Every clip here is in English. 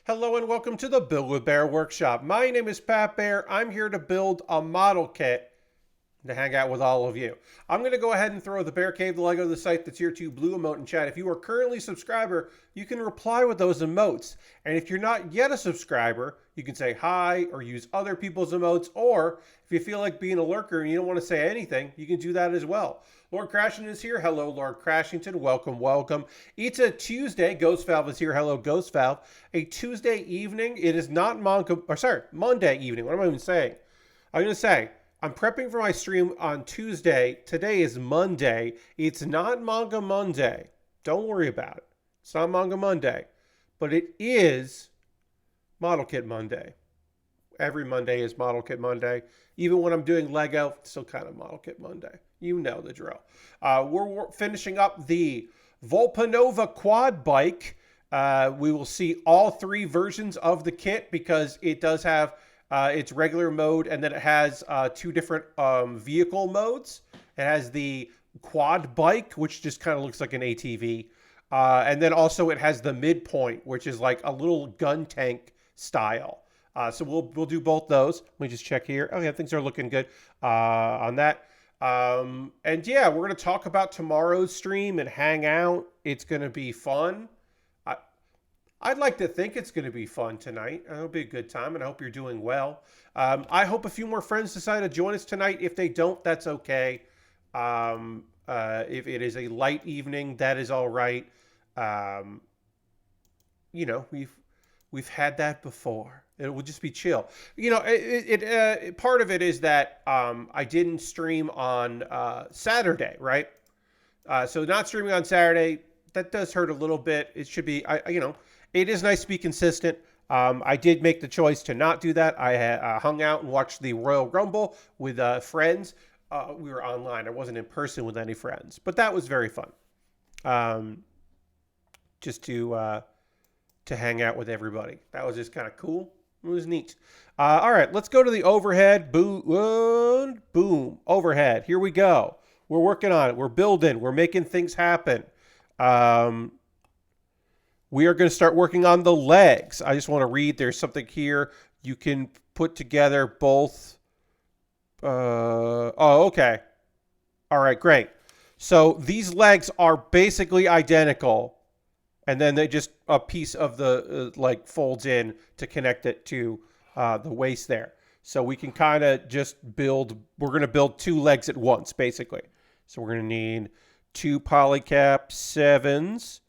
Hello and welcome to the Build With Baer Workshop. My name is Pat Baer. I'm here to build a model kit to hang out with all of you. I'm going to go ahead and throw the Bear Cave, the Lego of the site, the tier 2 blue emote in chat. If you are currently a subscriber, you can reply with those emotes. And if you're not yet a subscriber, you can say hi or use other people's emotes. Or if you feel like being a lurker and you don't want to say anything, you can do that as well. Lord Crashington is here. Hello, Lord Crashington. Welcome, welcome. It's a Tuesday. Ghost Valve is here. Hello, Ghost Valve. A Tuesday evening. It is not Monday evening. What am I even saying? I'm going to say, I'm prepping for my stream on Tuesday. Today is Monday. It's not Manga Monday. Don't worry about it. It's not Manga Monday. But it is Model Kit Monday. Every Monday is Model Kit Monday. Even when I'm doing Lego, it's still kind of Model Kit Monday. You know the drill. We're finishing up the Volpanova Quad Bike. We will see all three versions of the kit because it does have its regular mode, and then it has two different vehicle modes. It has the quad bike, which just kind of looks like an ATV. And then also it has the midpoint, which is like a little gun tank style. So we'll do both those. Let me just check here. Oh yeah, things are looking good on that. And yeah, we're going to talk about tomorrow's stream and hang out. It's going to be fun. I'd like to think it's going to be fun tonight. It'll be a good time, and I hope you're doing well. I hope a few more friends decide to join us tonight. If they don't, that's okay. If it is a light evening, that is all right. You know, we've had that before. It will just be chill. You know, part of it is that I didn't stream on Saturday, right? So not streaming on Saturday, that does hurt a little bit. It should be, you know, it is nice to be consistent. I did make the choice to not do that. I hung out and watched the Royal Rumble with friends. We were online. I wasn't in person with any friends, but that was very fun. Just to hang out with everybody. That was just kind of cool. It was neat. All right, let's go to the overhead. Boom, boom, overhead. Here we go. We're working on it. We're building. We're making things happen. We are going to start working on the legs. I just want to read. There's something here. You can put together both. Oh, okay. All right, great. So these legs are basically identical. And then they just, a piece of the, like, folds in to connect it to the waist there. So we can kind of just build, we're going to build two legs at once, basically. So we're going to need two polycap 7s,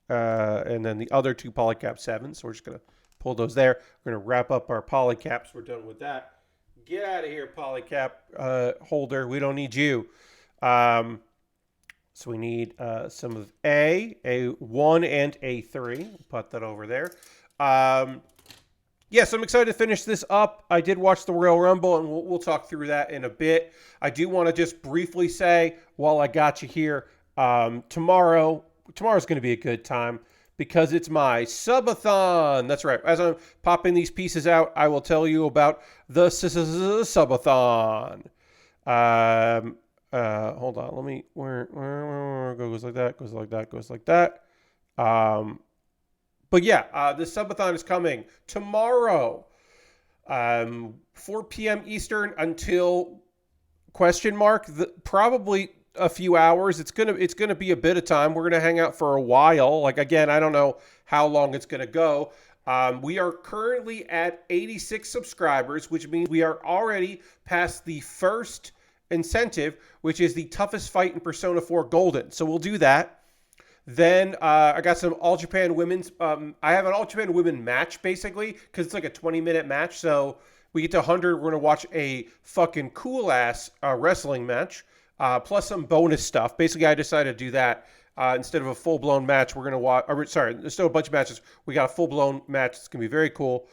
and then the other two polycap 7s. So we're just going to pull those there. We're going to wrap up our polycaps. We're done with that. Get out of here, polycap holder. We don't need you. So we need some of A1 and A3. We'll put that over there. Yes, I'm excited to finish this up. I did watch the Royal Rumble, and we'll talk through that in a bit. I do want to just briefly say, while I got you here, tomorrow's going to be a good time because it's my subathon. That's right. As I'm popping these pieces out, I will tell you about the subathon. Hold on. Let me, where goes like that, goes like that, goes like that. But yeah, the subathon is coming tomorrow, 4 p.m. Eastern until probably a few hours. It's gonna be a bit of time. We're gonna hang out for a while. Like, again, I don't know how long it's gonna go. We are currently at 86 subscribers, which means we are already past the first incentive, which is the toughest fight in Persona 4 Golden. So we'll do that. Then I got some All Japan Women's. I have an All Japan Women match, basically, because it's like a 20-minute match. So we get to 100. We're going to watch a fucking cool-ass wrestling match, plus some bonus stuff. Basically, I decided to do that. Instead of a full-blown match, we're going to watch... there's still a bunch of matches. We got a full-blown match. It's going to be very cool.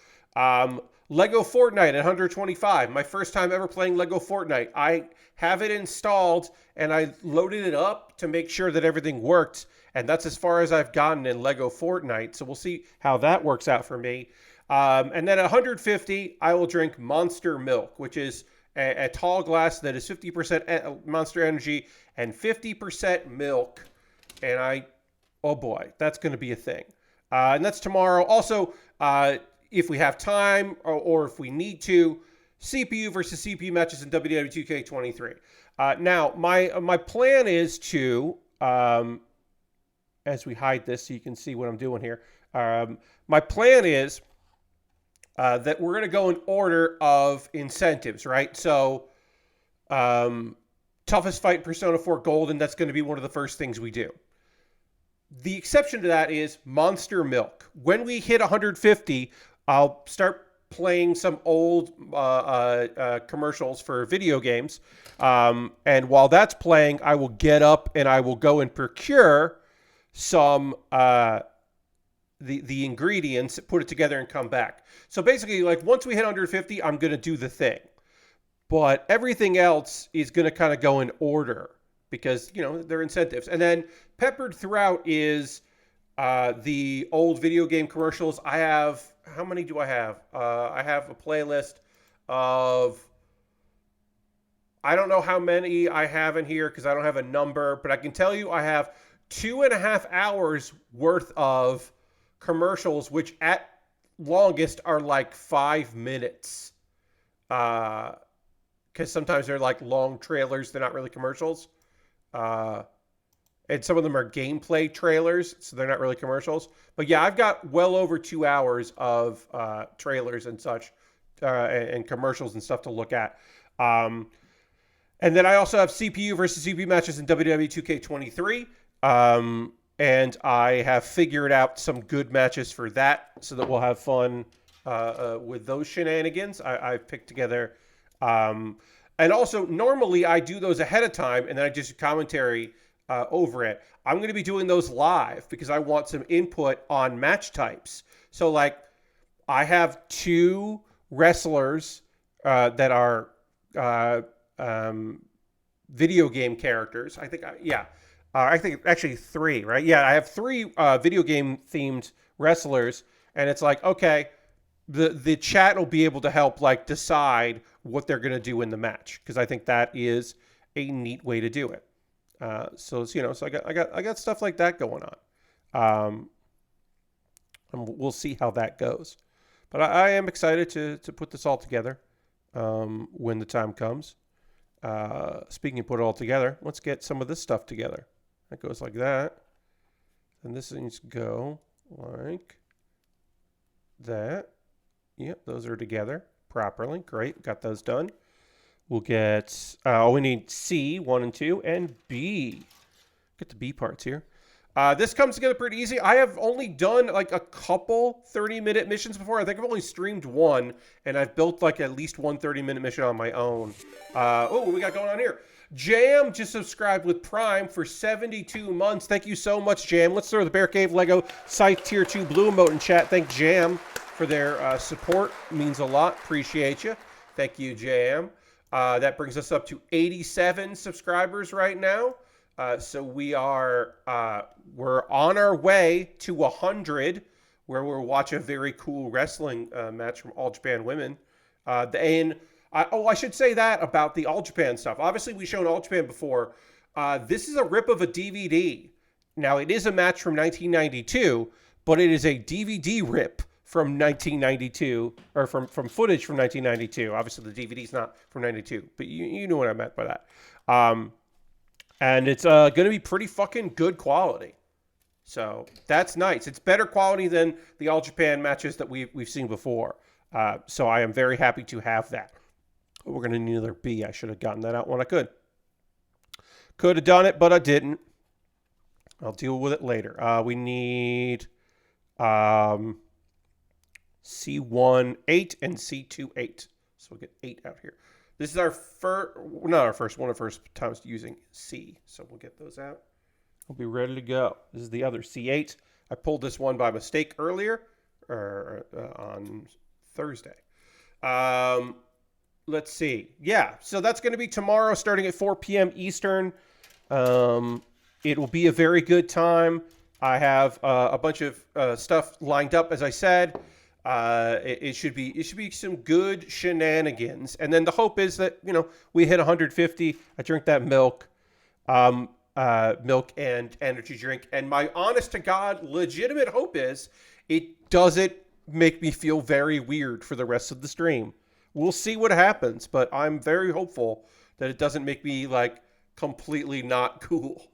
Lego Fortnite at 125. My first time ever playing Lego Fortnite. I have it installed, and I loaded it up to make sure that everything worked. And that's as far as I've gotten in Lego Fortnite. So we'll see how that works out for me. And then at 150, I will drink Monster Milk, which is a tall glass that is 50% Monster Energy and 50% milk. And oh boy, that's going to be a thing. And that's tomorrow. Also, if we have time or if we need to, CPU versus CPU matches in WWE 2K23. Now, my plan is to, as we hide this so you can see what I'm doing here, my plan is that we're going to go in order of incentives, right? So, toughest fight Persona 4 Golden, that's going to be one of the first things we do. The exception to that is Monster Milk. When we hit 150, I'll start playing some old commercials for video games. And while that's playing, I will get up and I will go and procure some the ingredients, put it together, and come back. So basically, like once we hit 150, I'm going to do the thing. But everything else is going to kind of go in order because, you know, they're incentives. And then peppered throughout is the old video game commercials. I have, how many do I have? I have a playlist of, I don't know how many I have in here because I don't have a number, but I can tell you I have 2.5 hours worth of commercials, which at longest are like 5 minutes. Because sometimes they're like long trailers. They're not really commercials. And some of them are gameplay trailers, so they're not really commercials. But yeah, I've got well over 2 hours of trailers and such and commercials and stuff to look at. And then I also have CPU versus CPU matches in WWE 2K23. And I have figured out some good matches for that so that we'll have fun with those shenanigans. I've picked together... and also, normally I do those ahead of time, and then I just commentary over it. I'm going to be doing those live because I want some input on match types. So, like, I have 2 wrestlers that are video game characters. I think actually 3, right? Yeah, I have 3 video game themed wrestlers, and it's like, okay, the chat will be able to help like decide what they're going to do in the match because I think that is a neat way to do it. So you know, so I got stuff like that going on. And we'll see how that goes. But I am excited to put this all together when the time comes. Speaking of put it all together, let's get some of this stuff together. That goes like that, and this needs to go like that. Yep, those are together properly. Great, got those done. We'll get, we need C, 1 and 2, and B. Get the B parts here. This comes together pretty easy. I have only done like a couple 30-minute missions before. I think I've only streamed 1, and I've built like at least one 30-minute mission on my own. What we got going on here? Jam just subscribed with Prime for 72 months. Thank you so much, Jam. Let's throw the Bear Cave Lego Scythe Tier 2 Blue emote in chat. Thank Jam for their support. Means a lot. Appreciate you. Thank you, Jam. That brings us up to 87 subscribers right now. So we are we're on our way to 100, where we'll watch a very cool wrestling match from All Japan Women. I should say that about the All Japan stuff. Obviously, we've shown All Japan before. This is a rip of a DVD. Now, it is a match from 1992, but it is a DVD rip from 1992, or from footage from 1992. Obviously, the DVD's not from 92, but you know what I meant by that. And it's going to be pretty fucking good quality. So that's nice. It's better quality than the All Japan matches that we've seen before. So I am very happy to have that. We're going to need another B. I should have gotten that out when I could. Could have done it, but I didn't. I'll deal with it later. We need C1 8 and C2 8. So we'll get 8 out here. This is our first, not our first, one of our first times using C. So we'll get those out. We'll be ready to go. This is the other C8. I pulled this one by mistake earlier, on Thursday. Let's see. Yeah, so that's going to be tomorrow starting at 4 p.m. Eastern. It will be a very good time. I have a bunch of stuff lined up, as I said. It should be some good shenanigans. And then the hope is that, you know, we hit 150. I drink that milk. milk and energy drink. And my honest to God, legitimate hope is it doesn't make me feel very weird for the rest of the stream. We'll see what happens, but I'm very hopeful that it doesn't make me like completely not cool.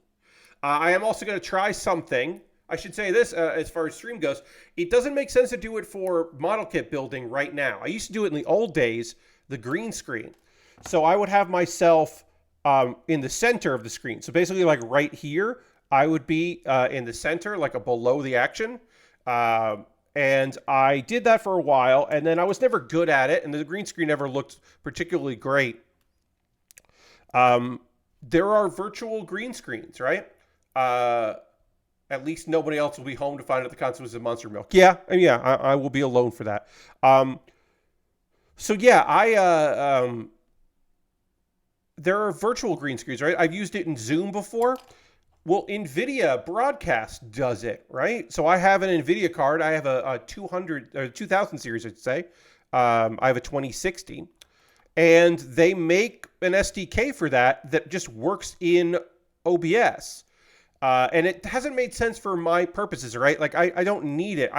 I am also going to try something. I should say this as far as stream goes. It doesn't make sense to do it for model kit building right now. I used to do it in the old days, the green screen. So I would have myself in the center of the screen. So basically like right here, I would be in the center, like below the action. And I did that for a while, and then I was never good at it, and the green screen never looked particularly great. There are virtual green screens, right? At least nobody else will be home to find out the consequences of Monster Milk. Yeah, I will be alone for that. So yeah, there are virtual green screens, right? I've used it in Zoom before. Well, NVIDIA Broadcast does it, right? So I have an NVIDIA card. I have a 2000 series, I'd say. I have a 2060. And they make an SDK for that just works in OBS. And it hasn't made sense for my purposes, right? Like, I don't need it.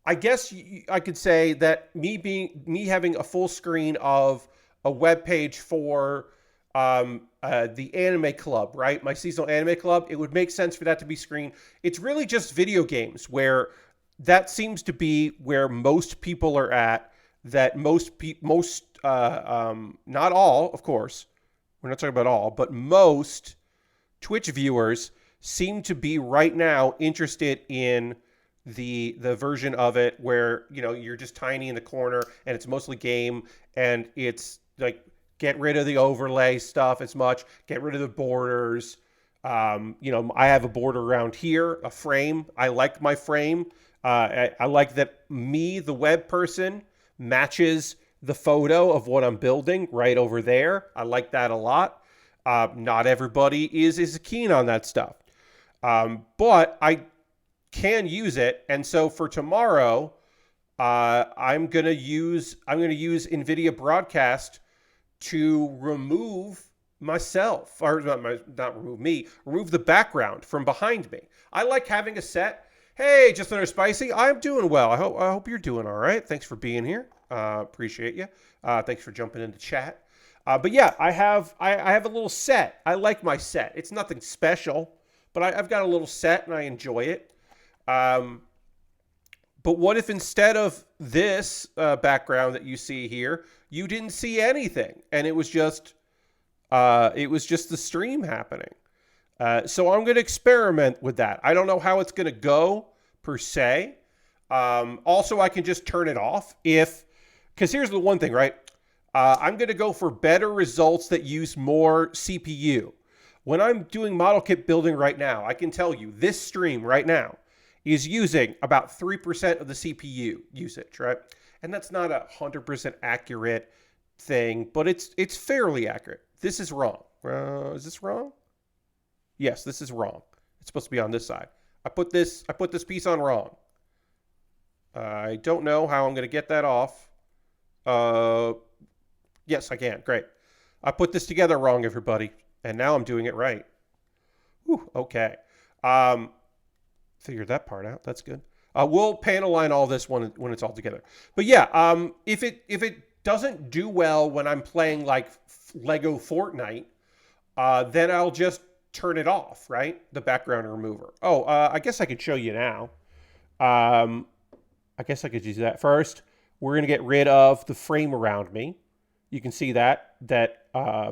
I guess I could say that me having a full screen of a web page for the anime club, right? My seasonal anime club, it would make sense for that to be screened. It's really just video games where that seems to be where most people are at, that not all, of course, we're not talking about all, but most Twitch viewers seem to be right now interested in the version of it where, you know, you're just tiny in the corner and it's mostly game and it's like, get rid of the overlay stuff as much, get rid of the borders. You know, I have a border around here, a frame. I like my frame. I like that the web person, matches the photo of what I'm building right over there. I like that a lot. Not everybody is keen on that stuff. But I can use it. And so for tomorrow, I'm going to use NVIDIA Broadcast to remove myself, or remove the background from behind me. I like having a set. Hey, just another spicy. I'm doing well. I hope you're doing all right. Thanks for being here. Appreciate you. Thanks for jumping into chat. But yeah, I have a little set. I like my set. It's nothing special, but I've got a little set and I enjoy it. But what if instead of this background that you see here, you didn't see anything and it was just the stream happening? So I'm going to experiment with that. I don't know how it's going to go per se. Also, I can just turn it off because here's the one thing, right? I'm going to go for better results that use more CPU. When I'm doing model kit building right now, I can tell you this stream right now is using about 3% of the CPU usage, right? And that's not 100% accurate thing, but it's fairly accurate. This is wrong. Is this wrong? Yes, this is wrong. It's supposed to be on this side. I put this piece on wrong. I don't know how I'm going to get that off. Yes, I can. Great. I put this together wrong, everybody, and now I'm doing it right. Whew, okay. Figured that part out. That's good. We'll panel line all this when it's all together. But yeah, if it doesn't do well when I'm playing like Lego Fortnite, then I'll just turn it off, right? The background remover. Oh, I guess I could show you now. I guess I could use that first. We're going to get rid of the frame around me. You can see that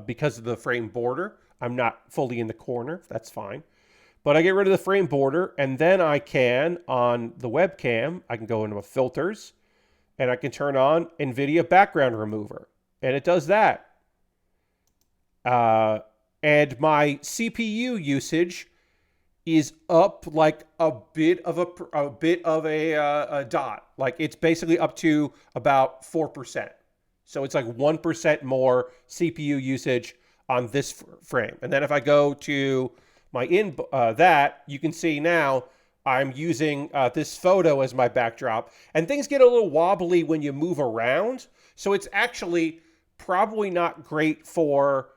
because of the frame border, I'm not fully in the corner. That's fine. But I get rid of the frame border, and then I can, on the webcam, I can go into my filters, and I can turn on NVIDIA Background Remover. And it does that. And my CPU usage is up like a bit of a dot. Like it's basically up to about 4%. So it's like 1% more CPU usage on this frame. And then if I go to my you can see now I'm using this photo as my backdrop, and things get a little wobbly when you move around. So it's actually probably not great for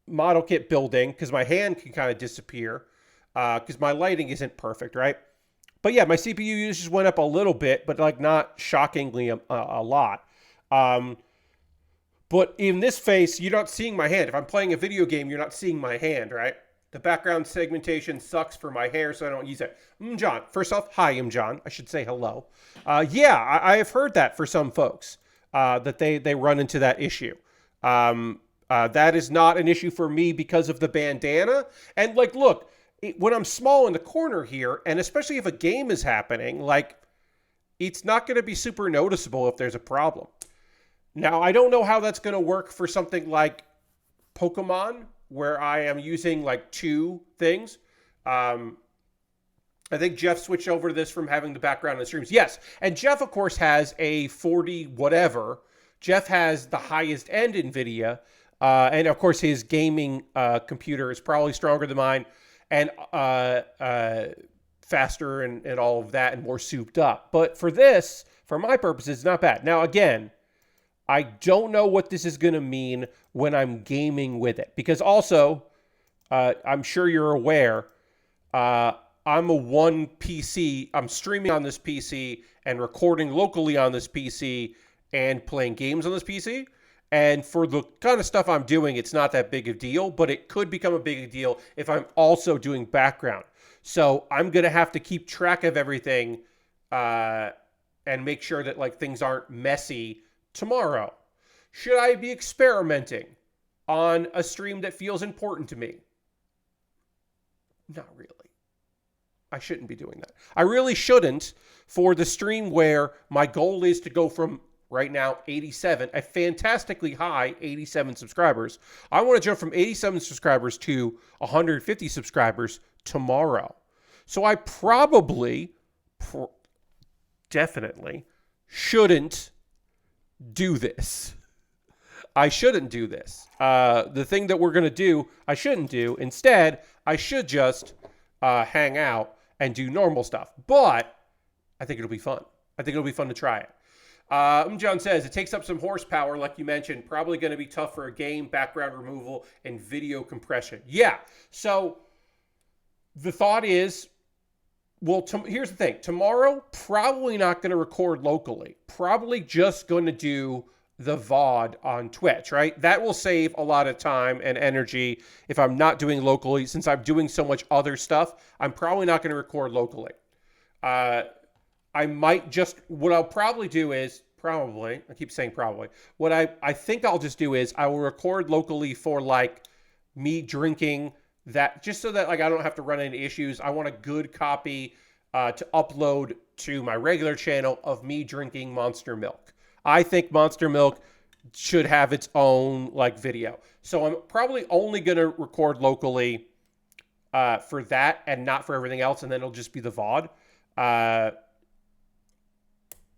model kit building because my hand can kind of disappear because my lighting isn't perfect, right? But yeah, my CPU usage went up a little bit, but like not shockingly a lot. But in this face, you're not seeing my hand. If I'm playing a video game, you're not seeing my hand, right? The background segmentation sucks for my hair, so I don't use it. John, first off, hi, John. I should say hello. Yeah, I have heard that for some folks, that they run into that issue. That is not an issue for me because of the bandana. And like, look, when I'm small in the corner here, and especially if a game is happening, like, it's not going to be super noticeable if there's a problem. Now, I don't know how that's going to work for something like Pokemon, where I am using like two things. I think Jeff switched over to this from having the background in the streams. Yes, and Jeff, of course, has a 40 whatever. Jeff has the highest end NVIDIA, and of course, his gaming computer is probably stronger than mine, and faster and all of that, and more souped up. But for this, for my purposes, it's not bad. Now, again, I don't know what this is going to mean when I'm gaming with it. Because also, I'm sure you're aware, I'm a one PC. I'm streaming on this PC and recording locally on this PC and playing games on this PC. And for the kind of stuff I'm doing, it's not that big a deal. But it could become a big deal if I'm also doing background. So I'm going to have to keep track of everything and make sure that like things aren't messy tomorrow. Should I be experimenting on a stream that feels important to me? Not really. I shouldn't be doing that. I really shouldn't for the stream where my goal is to go from right now 87, a fantastically high 87 subscribers. I want to jump from 87 subscribers to 150 subscribers tomorrow. So I probably, definitely shouldn't do this. I shouldn't do this. The thing that we're going to do, I shouldn't do. Instead, I should just hang out and do normal stuff. But I think it'll be fun. I think it'll be fun to try it. John says, it takes up some horsepower, like you mentioned. Probably going to be tough for a game, background removal, and video compression. Yeah. So the thought is, well, here's the thing. Tomorrow, probably not going to record locally. Probably just going to do the VOD on Twitch, right? That will save a lot of time and energy if I'm not doing locally. Since I'm doing so much other stuff, I'm probably not going to record locally. I might just, what I'll probably do is, I keep saying probably. What I think I'll just do is I will record locally for like me drinking that, just so that like I don't have to run into issues. I want a good copy to upload to my regular channel of me drinking Monster Milk. I think Monster Milk should have its own like video. So I'm probably only going to record locally for that and not for everything else. And then it'll just be the VOD.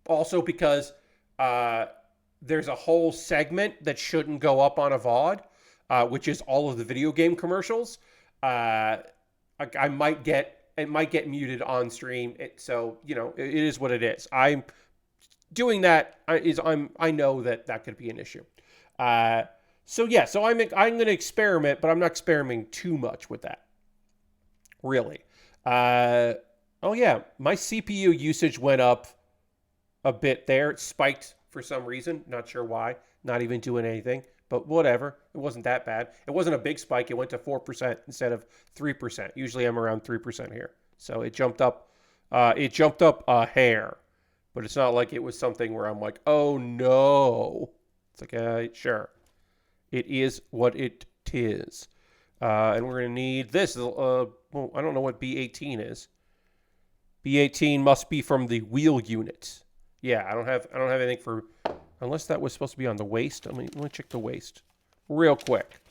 Also because there's a whole segment that shouldn't go up on a VOD, which is all of the video game commercials. It might get muted on stream. So, you know, it is what it is. I'm doing that I know that could be an issue. So yeah, so I'm going to experiment, but I'm not experimenting too much with that. Really. Oh yeah, my CPU usage went up a bit there. It spiked for some reason. Not sure why. Not even doing anything, but whatever. It wasn't that bad. It wasn't a big spike. It went to 4% instead of 3%. Usually I'm around 3% here. So it jumped up. It jumped up a hair. But it's not like it was something where I'm like, oh no. It's like, sure. It is what it is. And we're going to need this. Well, I don't know what B18 is. B18 must be from the wheel unit. Yeah, I don't have anything for, unless that was supposed to be on the waist. Let me check the waist real quick.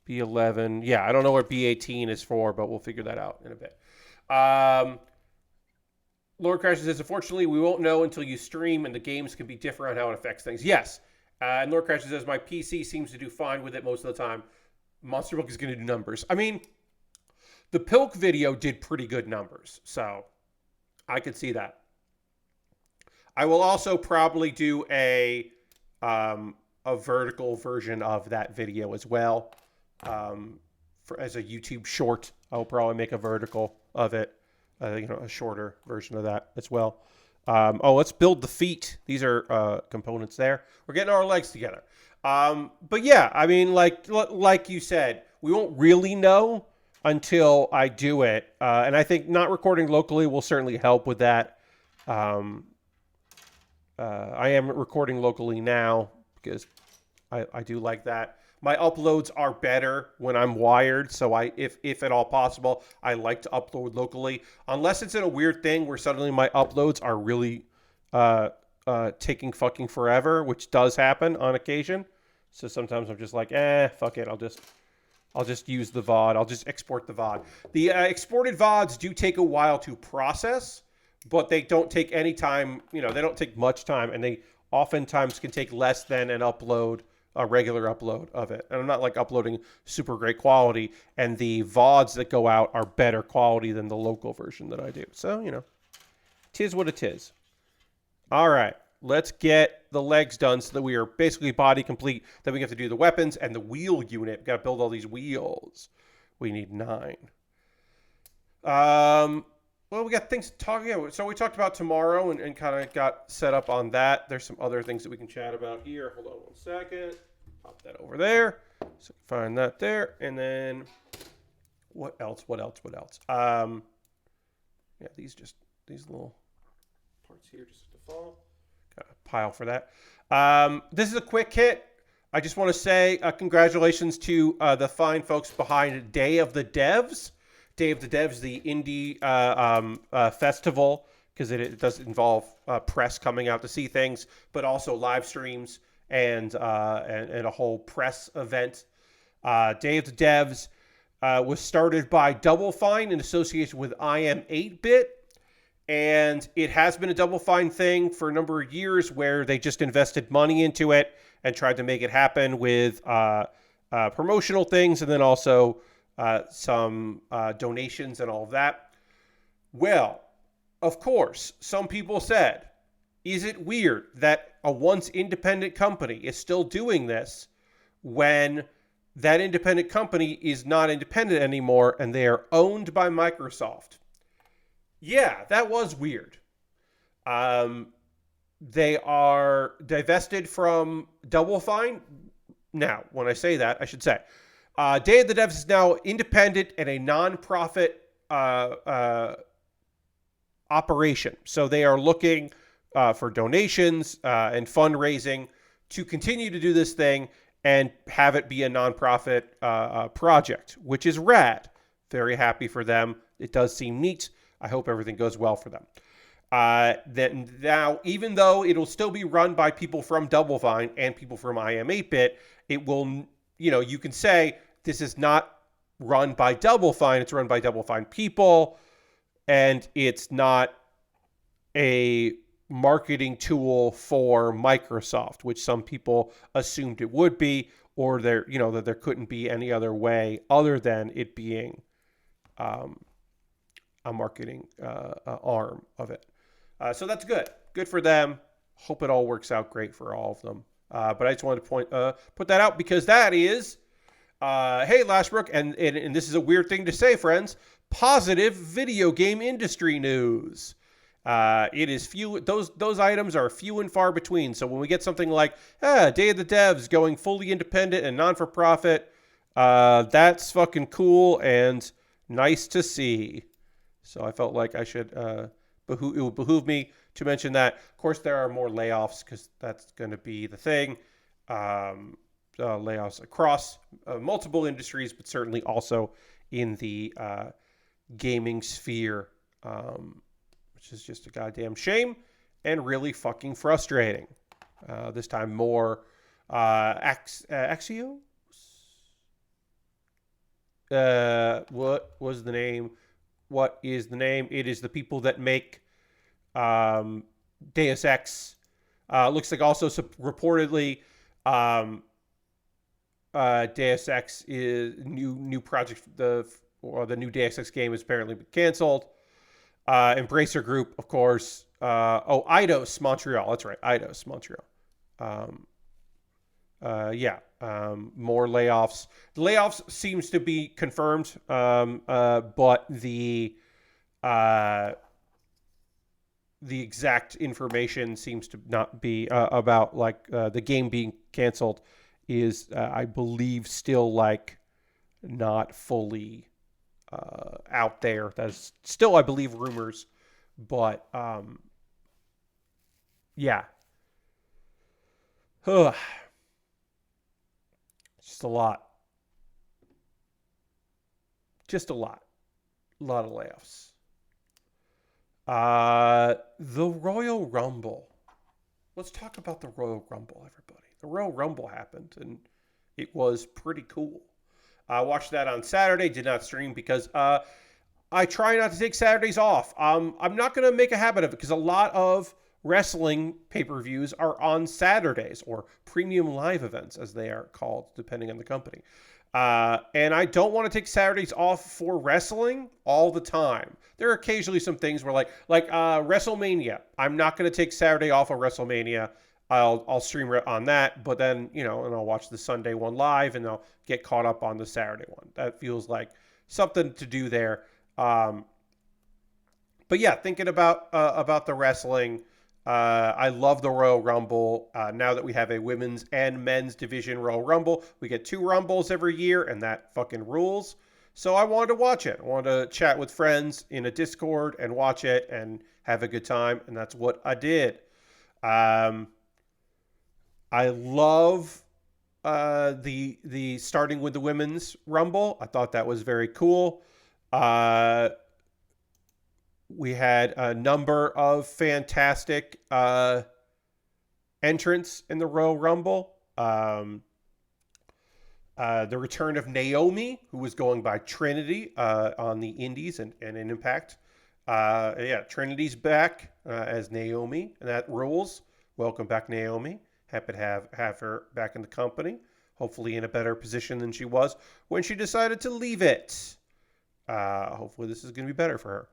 B11. Yeah, I don't know what B18 is for, but we'll figure that out in a bit. Lord Crasher says, unfortunately, we won't know until you stream, and the games can be different on how it affects things. Yes. And Lord Crasher says, my PC seems to do fine with it most of the time. Monster Milk is going to do numbers. I mean, the Pilk video did pretty good numbers, so I could see that. I will also probably do a vertical version of that video as well. as a YouTube short. I'll probably make a vertical of it, a shorter version of that as well. Let's build the feet. These are components there. We're getting our legs together. But yeah, I mean, like you said, we won't really know until I do it. And I think not recording locally will certainly help with that. I am recording locally now because I do like that. My uploads are better when I'm wired, so if at all possible, I like to upload locally. Unless it's in a weird thing where suddenly my uploads are really taking fucking forever, which does happen on occasion. So sometimes I'm just like, fuck it, I'll just use the VOD. I'll just export the VOD. The exported VODs do take a while to process, but they don't take any time. They don't take much time, and they oftentimes can take less than a regular upload of it. And I'm not like uploading super great quality, and the VODs that go out are better quality than the local version that I do. So, tis what it is. All right, let's get the legs done so that we are basically body complete. Then we have to do the weapons and the wheel unit. We've got to build all these wheels. We need 9. Well, we got things to talk about. So we talked about tomorrow and kind of got set up on that. There's some other things that we can chat about here. Hold on one second. Pop that over there. So find that there. And then what else? Yeah, these little parts here just to fall. Got a pile for that. This is a quick hit. I just want to say congratulations to the fine folks behind Day of the Devs. Day of the Devs, the indie festival, because it does involve press coming out to see things, but also live streams and a whole press event. Day of the Devs was started by Double Fine in association with IM 8-Bit, and it has been a Double Fine thing for a number of years where they just invested money into it and tried to make it happen with promotional things and then also some donations and all of that. Well, of course, some people said, is it weird that a once independent company is still doing this when that independent company is not independent anymore and they are owned by Microsoft? Yeah, that was weird. They are divested from Double Fine. Now, when I say that, I should say, Day of the Devs is now independent and a non-profit operation. So they are looking for donations and fundraising to continue to do this thing and have it be a non-profit project, which is rad. Very happy for them. It does seem neat. I hope everything goes well for them. Then now, even though it'll still be run by people from Double Fine and people from IM 8-Bit, it will, you can say this is not run by Double Fine. It's run by Double Fine people, and it's not a marketing tool for Microsoft, which some people assumed it would be, or that there couldn't be any other way other than it being a marketing arm of it. So that's good. Good for them. Hope it all works out great for all of them. But I just wanted to put that out because that is, hey, Lashbrook, and this is a weird thing to say, friends, positive video game industry news. It is few. Those items are few and far between. So when we get something like Day of the Devs going fully independent and non-for-profit, that's fucking cool and nice to see. So I felt like I should it would behoove me to mention that. Of course, there are more layoffs because that's going to be the thing. Layoffs across multiple industries, but certainly also in the gaming sphere, which is just a goddamn shame and really fucking frustrating. This time more Axios? What was the name? What is the name? It is the people that make Deus Ex. Looks like also reportedly Deus Ex is new project. The new Deus Ex game is apparently been canceled. Embracer Group, of course. Eidos Montreal. That's right, Eidos Montreal. more layoffs. The layoffs seems to be confirmed, but the exact information seems to not be about like the game being canceled is I believe still like not fully out there. That's still I believe rumors, but yeah. Ugh. Just a lot. Just a lot. A lot of layoffs. The Royal Rumble. Let's talk about the Royal Rumble, everybody. The Royal Rumble happened, and it was pretty cool. I watched that on Saturday. Did not stream because I try not to take Saturdays off. I'm not going to make a habit of it because a lot of wrestling pay-per-views are on Saturdays, or premium live events, as they are called, depending on the company. And I don't want to take Saturdays off for wrestling all the time. There are occasionally some things where like WrestleMania. I'm not going to take Saturday off of WrestleMania. I'll stream on that, but then, and I'll watch the Sunday one live, and I'll get caught up on the Saturday one. That feels like something to do there. But yeah, thinking about the wrestling, I love the Royal Rumble. Now that we have a women's and men's division Royal Rumble, we get 2 Rumbles every year, and that fucking rules. So I wanted to watch it. I wanted to chat with friends in a Discord and watch it and have a good time, and that's what I did. I love the starting with the women's Rumble. I thought that was very cool. We had a number of fantastic entrants in the Royal Rumble. The return of Naomi, who was going by Trinity on the Indies and in Impact. Trinity's back as Naomi, and that rules. Welcome back, Naomi. Happy to have her back in the company. Hopefully in a better position than she was when she decided to leave it. Hopefully this is going to be better for her.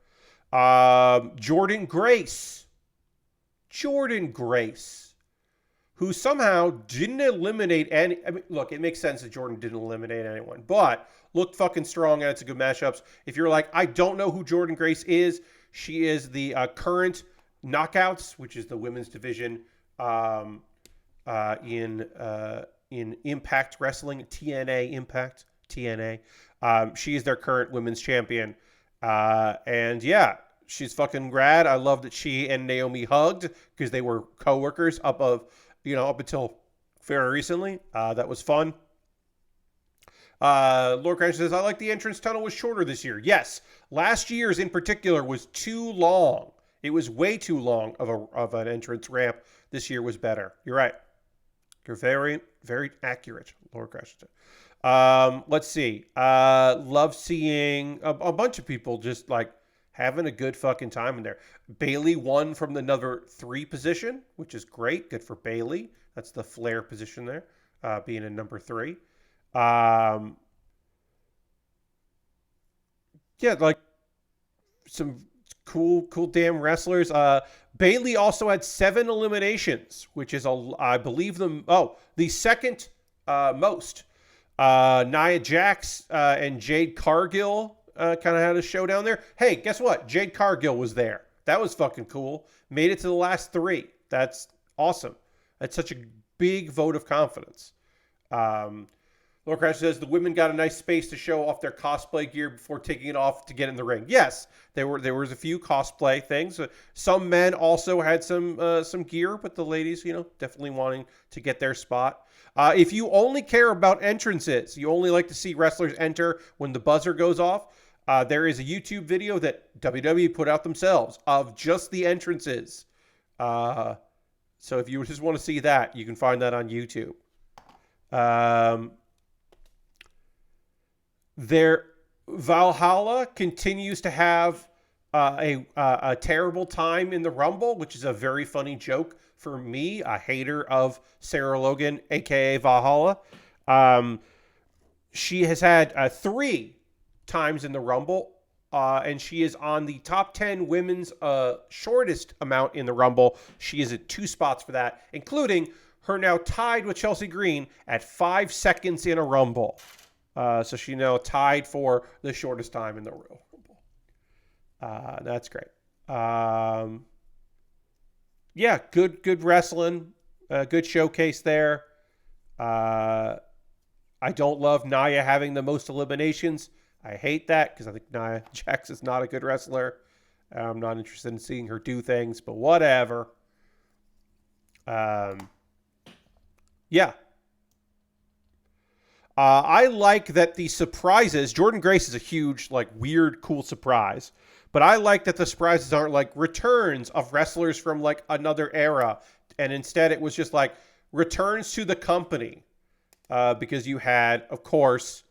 Jordan Grace, who somehow didn't eliminate any. I mean, look, it makes sense that Jordan didn't eliminate anyone, but looked fucking strong and had some good matchups. If you're like, I don't know who Jordan Grace is, she is the current Knockouts, which is the women's division in Impact Wrestling, TNA Impact, TNA. She is their current women's champion. And yeah, she's fucking rad. I love that she and Naomi hugged because they were coworkers up until very recently. That was fun. Lord Crash says, I like the entrance tunnel was shorter this year. Yes. Last year's in particular was too long. It was way too long of an entrance ramp. This year was better. You're right. You're very, very accurate, Lord Crash. Let's see. Love seeing a bunch of people just like having a good fucking time in there. Bailey won from the number 3 position, which is great. Good for Bailey. That's the Flair position there, being in number 3. Like some cool damn wrestlers. Bailey also had 7 eliminations, which is I believe the second most. Nia Jax and Jade Cargill kind of had a showdown there. Hey, guess what? Jade Cargill was there. That was fucking cool. Made it to the last 3. That's awesome. That's such a big vote of confidence. Lord Crash says the women got a nice space to show off their cosplay gear before taking it off to get in the ring. Yes, there was a few cosplay things. Some men also had some gear, but the ladies, definitely wanting to get their spot. If you only care about entrances, you only like to see wrestlers enter when the buzzer goes off, there is a YouTube video that WWE put out themselves of just the entrances. So if you just want to see that, you can find that on YouTube. Their Valhalla continues to have a terrible time in the Rumble, which is a very funny joke for me, a hater of Sarah Logan, a.k.a. Valhalla. She has had 3 times in the Rumble, and she is on the top 10 women's shortest amount in the Rumble. She is at 2 spots for that, including her now tied with Chelsea Green at 5 seconds in a Rumble. So she now tied for the shortest time in the Royal Rumble. That's great. Yeah, good wrestling. Good showcase there. I don't love Nia having the most eliminations. I hate that because I think Nia Jax is not a good wrestler. I'm not interested in seeing her do things, but whatever. Yeah. I like that the surprises, Jordan Grace is a huge, like, weird, cool surprise. But I like that the surprises aren't like returns of wrestlers from like another era. And instead it was just like returns to the company. Because you had, of course,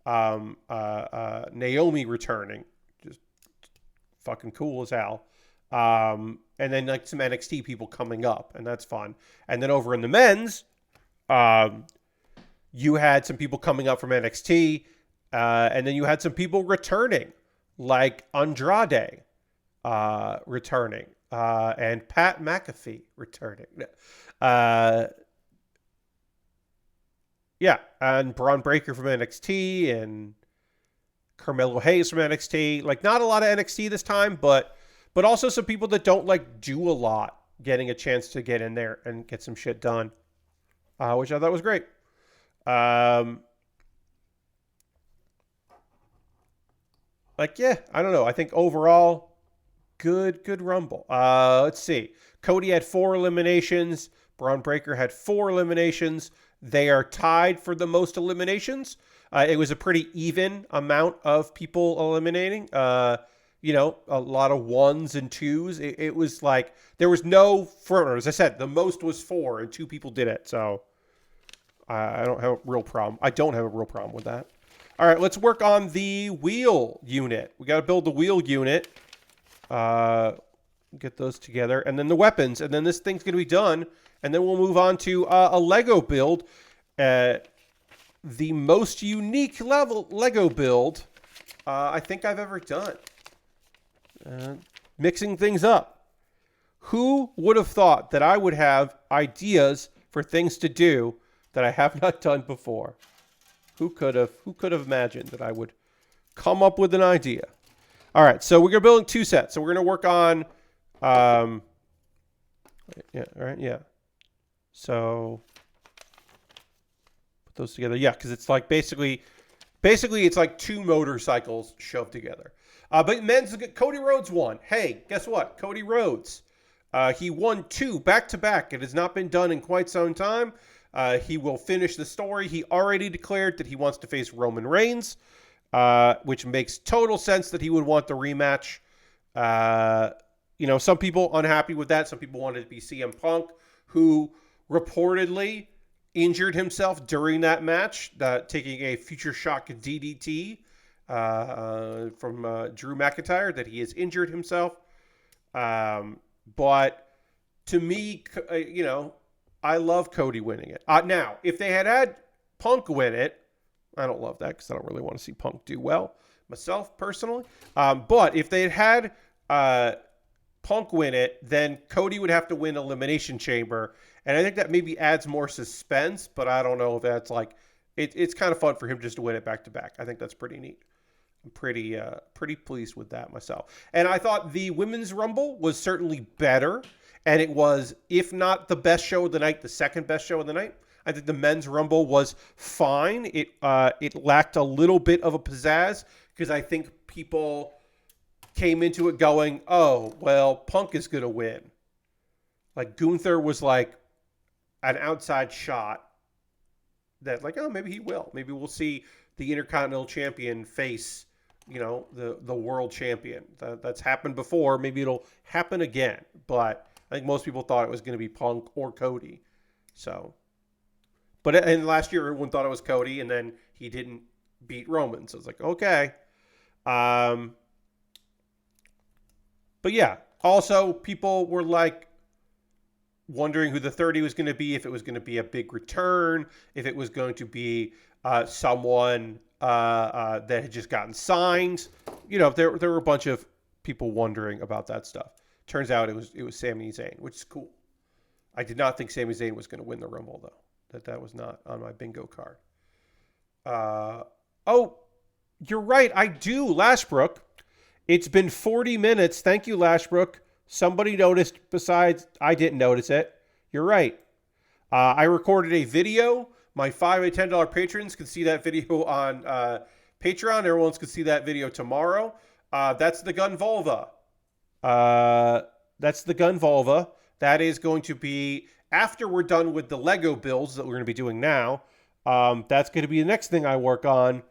Naomi returning. Just fucking cool as hell. And then like some NXT people coming up. And that's fun. And then over in the men's, you had some people coming up from NXT. And then you had some people returning. Like Andrade returning. And Pat McAfee returning. Yeah, and Braun Breaker from NXT and Carmelo Hayes from NXT. Like, not a lot of NXT this time, but also some people that don't, like, do a lot getting a chance to get in there and get some shit done, which I thought was great. Like, yeah, I don't know. I think overall, good Rumble. Let's see. Cody had 4 eliminations. Braun Breaker had 4 eliminations. They are tied for the most eliminations. It was a pretty even amount of people eliminating. You know, a lot of 1s and 2s. It was like, there was no frontrunners. As I said, the most was 4 and 2 people did it. So I don't have a real problem. I don't have a real problem with that. All right, let's work on the wheel unit. We got to build the wheel unit. Get those together. And then the weapons. And then this thing's going to be done. And then we'll move on to a Lego build. The most unique Lego build I think I've ever done. Mixing things up. Who would have thought that I would have ideas for things to do that I have not done before? Who could have imagined that I would come up with an idea? All right, so we're going to build 2 sets. So we're going to work on, yeah. So put those together. Yeah, because it's like basically it's like 2 motorcycles shoved together. But men's, Cody Rhodes won. Hey, guess what? Cody Rhodes. He won 2 back-to-back. It has not been done in quite some time. He will finish the story. He already declared that he wants to face Roman Reigns, which makes total sense that he would want the rematch. You know, some people unhappy with that. Some people wanted it to be CM Punk, who reportedly injured himself during that match, taking a Future Shock DDT from Drew McIntyre, that he has injured himself. But to me, you know, I love Cody winning it. Now, if they had Punk win it, I don't love that because I don't really want to see Punk do well myself personally. But if they had Punk win it, then Cody would have to win Elimination Chamber. And I think that maybe adds more suspense, but I don't know if that's like, it's kind of fun for him just to win it back to back. I think that's pretty neat. I'm pretty pleased with that myself. And I thought the Women's Rumble was certainly better. And it was, if not the best show of the night, the second best show of the night. I think the Men's Rumble was fine. It lacked a little bit of a pizzazz because I think people came into it going, oh, well, Punk is going to win. Like, Gunther was like an outside shot that, like, oh, maybe he will. Maybe we'll see the Intercontinental Champion face, you know, the world champion. That's happened before. Maybe it'll happen again. But I think most people thought it was going to be Punk or Cody. So, but and last year everyone thought it was Cody, and then he didn't beat Roman. So it's like, okay. But yeah, also people were like wondering who the 30 was going to be, if it was going to be a big return, if it was going to be someone that had just gotten signed. You know, there were a bunch of people wondering about that stuff. Turns out it was Sami Zayn, which is cool. I did not think Sami Zayn was going to win the Rumble, though. That was not on my bingo card. Oh, you're right. I do, Lashbrook. It's been 40 minutes. Thank you, Lashbrook. Somebody noticed besides I didn't notice it. You're right. I recorded a video. My $5 and $10 patrons can see that video on Patreon. Everyone else can see that video tomorrow. That's the gun vulva. That's the gun vulva. That is going to be after we're done with the Lego builds that we're going to be doing now. That's going to be the next thing I work on.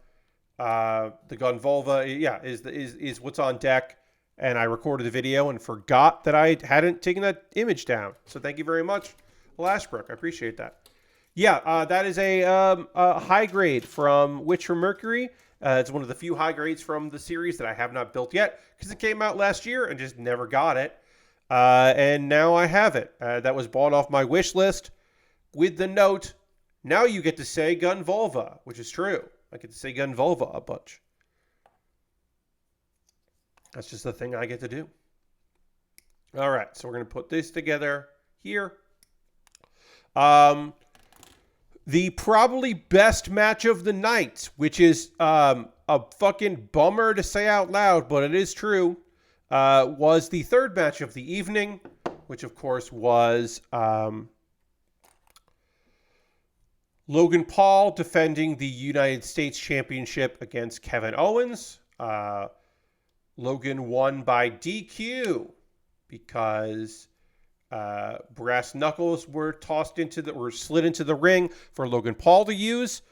The gun vulva, yeah, is what's on deck. And I recorded the video and forgot that I hadn't taken that image down. So thank you very much, Lashbrook. I appreciate that. Yeah, that is a high grade from Witch from Mercury. It's one of the few high grades from the series that I have not built yet because it came out last year and just never got it. And now I have it. That was bought off my wish list with the note, now you get to say gun vulva, which is true. I get to say gun vulva a bunch. That's just the thing I get to do. All right, so we're going to put this together here. The probably best match of the night, which is a fucking bummer to say out loud, but it is true, was the third match of the evening, which of course was Logan Paul defending the United States Championship against Kevin Owens. Logan won by DQ because brass knuckles were slid into the ring for Logan Paul to use.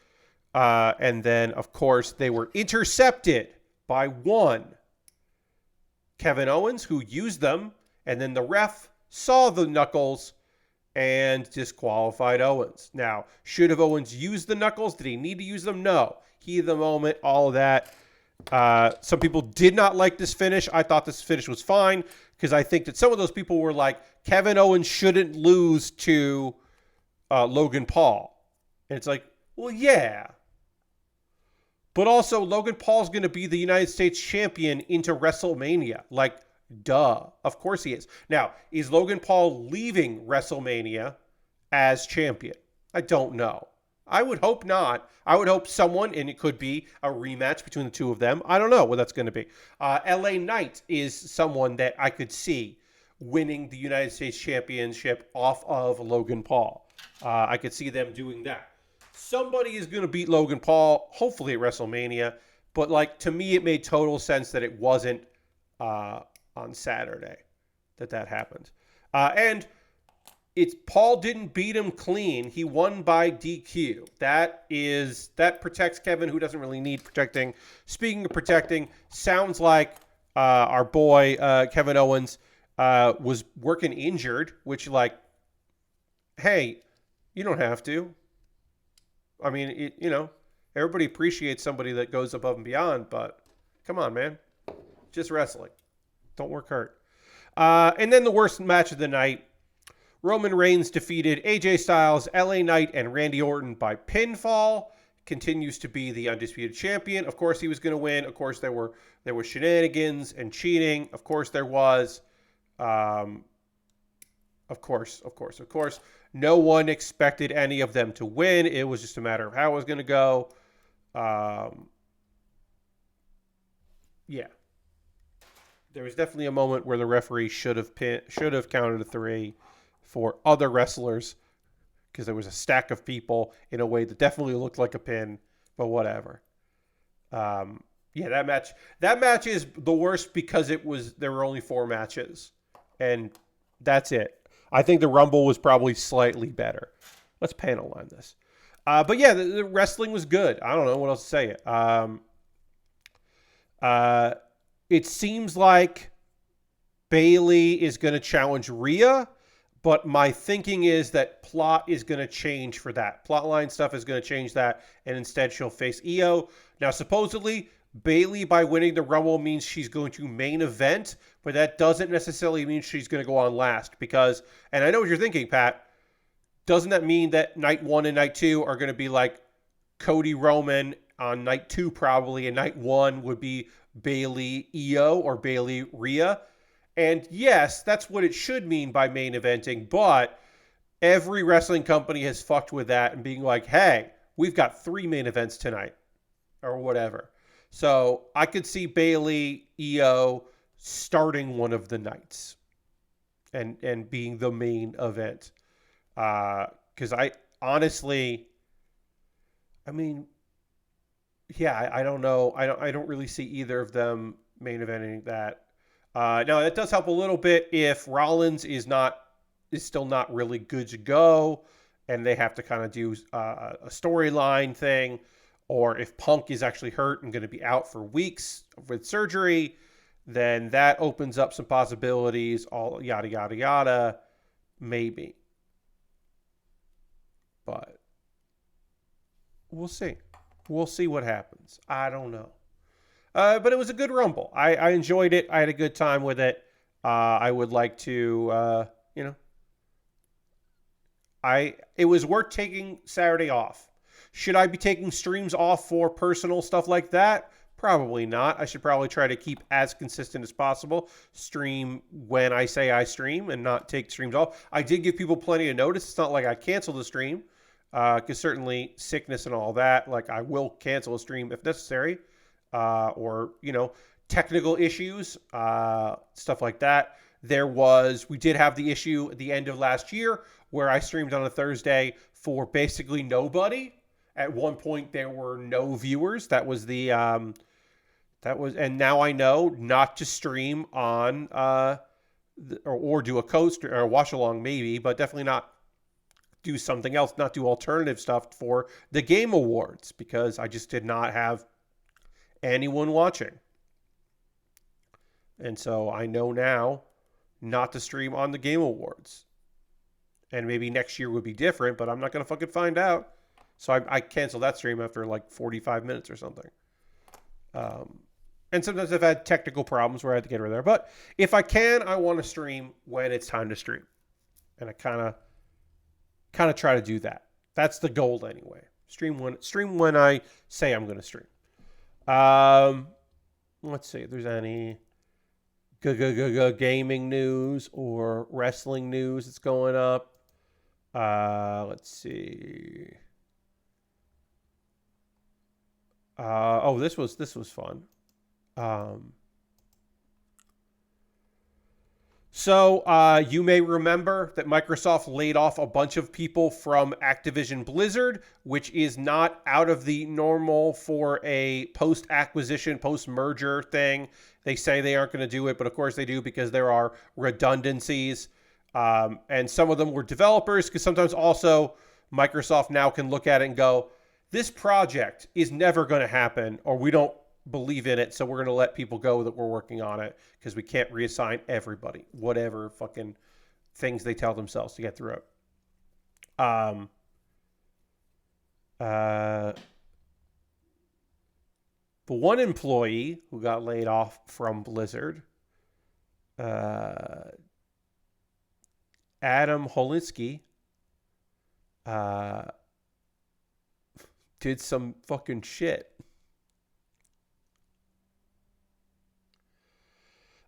And then, of course, they were intercepted by one Kevin Owens, who used them. And then the ref saw the knuckles and disqualified Owens. Now, should have Owens used the knuckles? Did he need to use them? No. Heat of the moment, all of that. Some people did not like this finish. I thought this finish was fine because I think that some of those people were like, Kevin Owens shouldn't lose to Logan Paul. And it's like, well, yeah. But also, Logan Paul's going to be the United States champion into WrestleMania. Like, duh. Of course he is. Now, is Logan Paul leaving WrestleMania as champion? I don't know. I would hope not. I would hope someone, and it could be a rematch between the two of them. I don't know what that's going to be. LA Knight is someone that I could see winning the United States Championship off of Logan Paul. I could see them doing that. Somebody is going to beat Logan Paul, hopefully at WrestleMania. But like to me, it made total sense that it wasn't on Saturday that happened. And it's Paul didn't beat him clean. He won by DQ. That protects Kevin, who doesn't really need protecting. Speaking of protecting, sounds like our boy Kevin Owens was working injured, which like, hey, you don't have to. I mean, everybody appreciates somebody that goes above and beyond, but come on, man. Just wrestling. Don't work hard. And then the worst match of the night, Roman Reigns defeated AJ Styles, LA Knight, and Randy Orton by pinfall. Continues to be the undisputed champion. Of course, he was going to win. Of course, there were shenanigans and cheating. Of course, there was. Of course. No one expected any of them to win. It was just a matter of how it was going to go. Yeah. There was definitely a moment where the referee should have counted a 3 for other wrestlers because there was a stack of people in a way that definitely looked like a pin, but whatever. Yeah, that match is the worst because there were only 4 matches and that's it. I think the Rumble was probably slightly better. Let's panel line this. But yeah, the wrestling was good. I don't know what else to say. It seems like Bayley is going to challenge Rhea, but my thinking is that plot is going to change for that. Plotline stuff is going to change that, and instead she'll face Io. Now, supposedly, Bayley, by winning the Rumble, means she's going to main event, but that doesn't necessarily mean she's going to go on last because, and I know what you're thinking, Pat, doesn't that mean that night 1 and night 2 are going to be like Cody Roman on night 2 probably, and night 1 would be Bayley Io or Bayley Rhea? And yes, that's what it should mean by main eventing, but Every wrestling company has fucked with that and being like, hey, we've got 3 main events tonight or whatever. So I could see Bayley, EO starting one of the nights and being the main event. Because I honestly, I mean, yeah, I don't know. I don't really see either of them main eventing that. Now that does help a little bit if Rollins is still not really good to go, and they have to kind of do a storyline thing, or if Punk is actually hurt and going to be out for weeks with surgery, then that opens up some possibilities. All yada yada yada, maybe, but we'll see. We'll see what happens. I don't know. But it was a good Rumble. I enjoyed it. I had a good time with it. I would like to, it was worth taking Saturday off. Should I be taking streams off for personal stuff like that? Probably not. I should probably try to keep as consistent as possible. Stream when I say I stream and not take streams off. I did give people plenty of notice. It's not like I canceled the stream. Because certainly sickness and all that, like I will cancel a stream if necessary, or technical issues, stuff like that. We did have the issue at the end of last year where I streamed on a Thursday for basically nobody. At one point there were no viewers. And now I know not to stream on or do a co-stream or watch along maybe, but definitely not do something else, not do alternative stuff for the Game Awards, because I just did not have anyone watching. And so I know now not to stream on the Game Awards. And maybe next year would be different, but I'm not going to fucking find out. So I canceled that stream after like 45 minutes or something. And sometimes I've had technical problems where I had to get rid of there. But if I can, I want to stream when it's time to stream. And I kind of try to do that. That's the goal anyway. Stream when I say I'm going to stream. Let's see if there's any gaming news or wrestling news that's going up. Let's see. This was fun. So you may remember that Microsoft laid off a bunch of people from Activision Blizzard, which is not out of the normal for a post-acquisition, post-merger thing. They say they aren't going to do it, but of course they do because there are redundancies. And some of them were developers, because sometimes also Microsoft now can look at it and go, this project is never going to happen, or we don't believe in it, so we're going to let people go that were working on it because we can't reassign everybody, whatever fucking things they tell themselves to get through it. The one employee who got laid off from Blizzard, Adam Holinsky, did some fucking shit.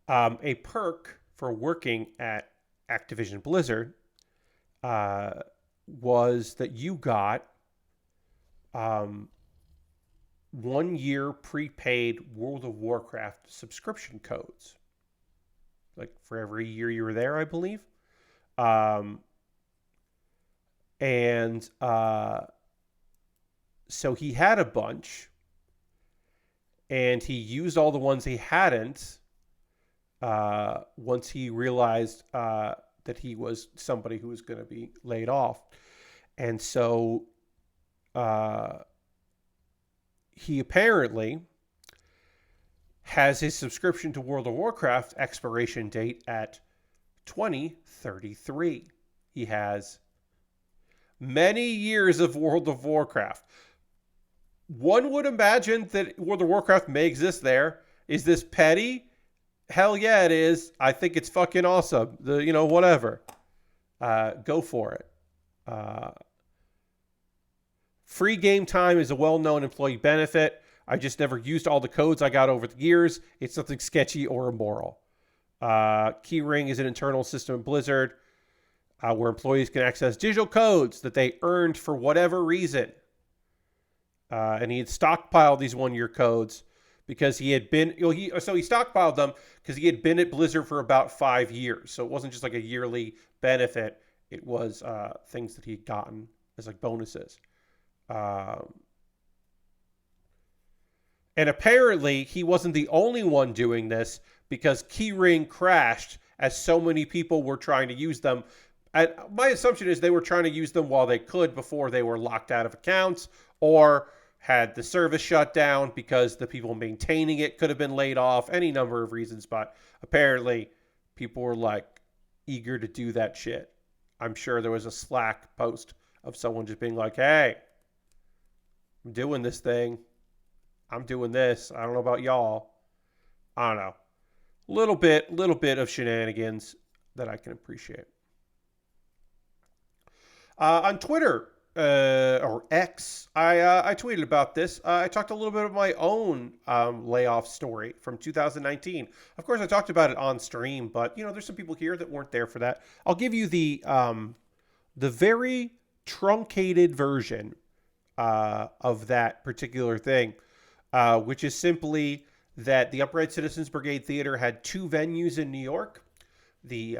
A perk for working at Activision Blizzard was that you got 1 year prepaid World of Warcraft subscription codes. Like for every year you were there, I believe. So he had a bunch, and he used all the ones he hadn't once he realized that he was somebody who was going to be laid off. And so he apparently has his subscription to World of Warcraft expiration date at 2033. He has many years of World of Warcraft. One would imagine that World of Warcraft may exist there. Is this petty? Hell yeah, it is. I think it's fucking awesome. Whatever. Go for it. Free game time is a well-known employee benefit. I just never used all the codes I got over the years. It's nothing sketchy or immoral. Keyring is an internal system of Blizzard. where employees can access digital codes that they earned for whatever reason. And he had stockpiled these one-year codes because he had been, he stockpiled them because he had been at Blizzard for about 5 years. So it wasn't just like a yearly benefit. It was things that he'd gotten as like bonuses. And apparently he wasn't the only one doing this because Keyring crashed as so many people were trying to use them. And my assumption is they were trying to use them while they could before they were locked out of accounts or had the service shut down because the people maintaining it could have been laid off, any number of reasons. But apparently people were like eager to do that shit. I'm sure there was a Slack post of someone just being like, hey, I'm doing this thing. I'm doing this. I don't know about y'all. I don't know. Little bit of shenanigans that I can appreciate. On Twitter, or X, I tweeted about this. I talked a little bit about my own layoff story from 2019. Of course, I talked about it on stream, but there's some people here that weren't there for that. I'll give you the very truncated version of that particular thing, which is simply that the Upright Citizens Brigade Theater had 2 venues in New York. They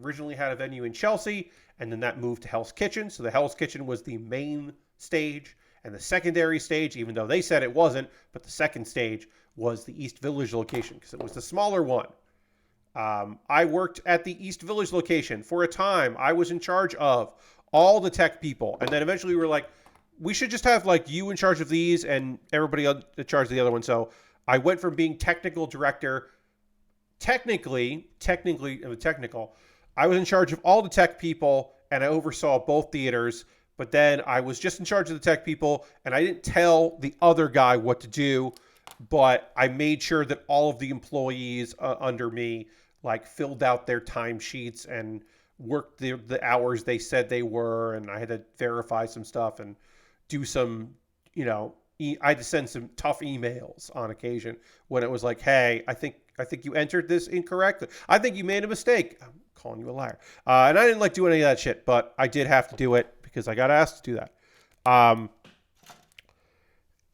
originally had a venue in Chelsea, and then that moved to Hell's Kitchen. So the Hell's Kitchen was the main stage, and the secondary stage, even though they said it wasn't, but the second stage was the East Village location because it was the smaller one. I worked at the East Village location for a time. I was in charge of all the tech people, and then eventually we were like, we should just have like you in charge of these and everybody in charge of the other one. So I went from being technical director. Technically, I was in charge of all the tech people and I oversaw both theaters, but then I was just in charge of the tech people and I didn't tell the other guy what to do, but I made sure that all of the employees under me like filled out their timesheets and worked the hours they said they were, and I had to verify some stuff and do some, I had to send some tough emails on occasion when it was like, hey, I think you entered this incorrectly. I think you made a mistake. I'm calling you a liar. And I didn't like doing any of that shit, but I did have to do it because I got asked to do that.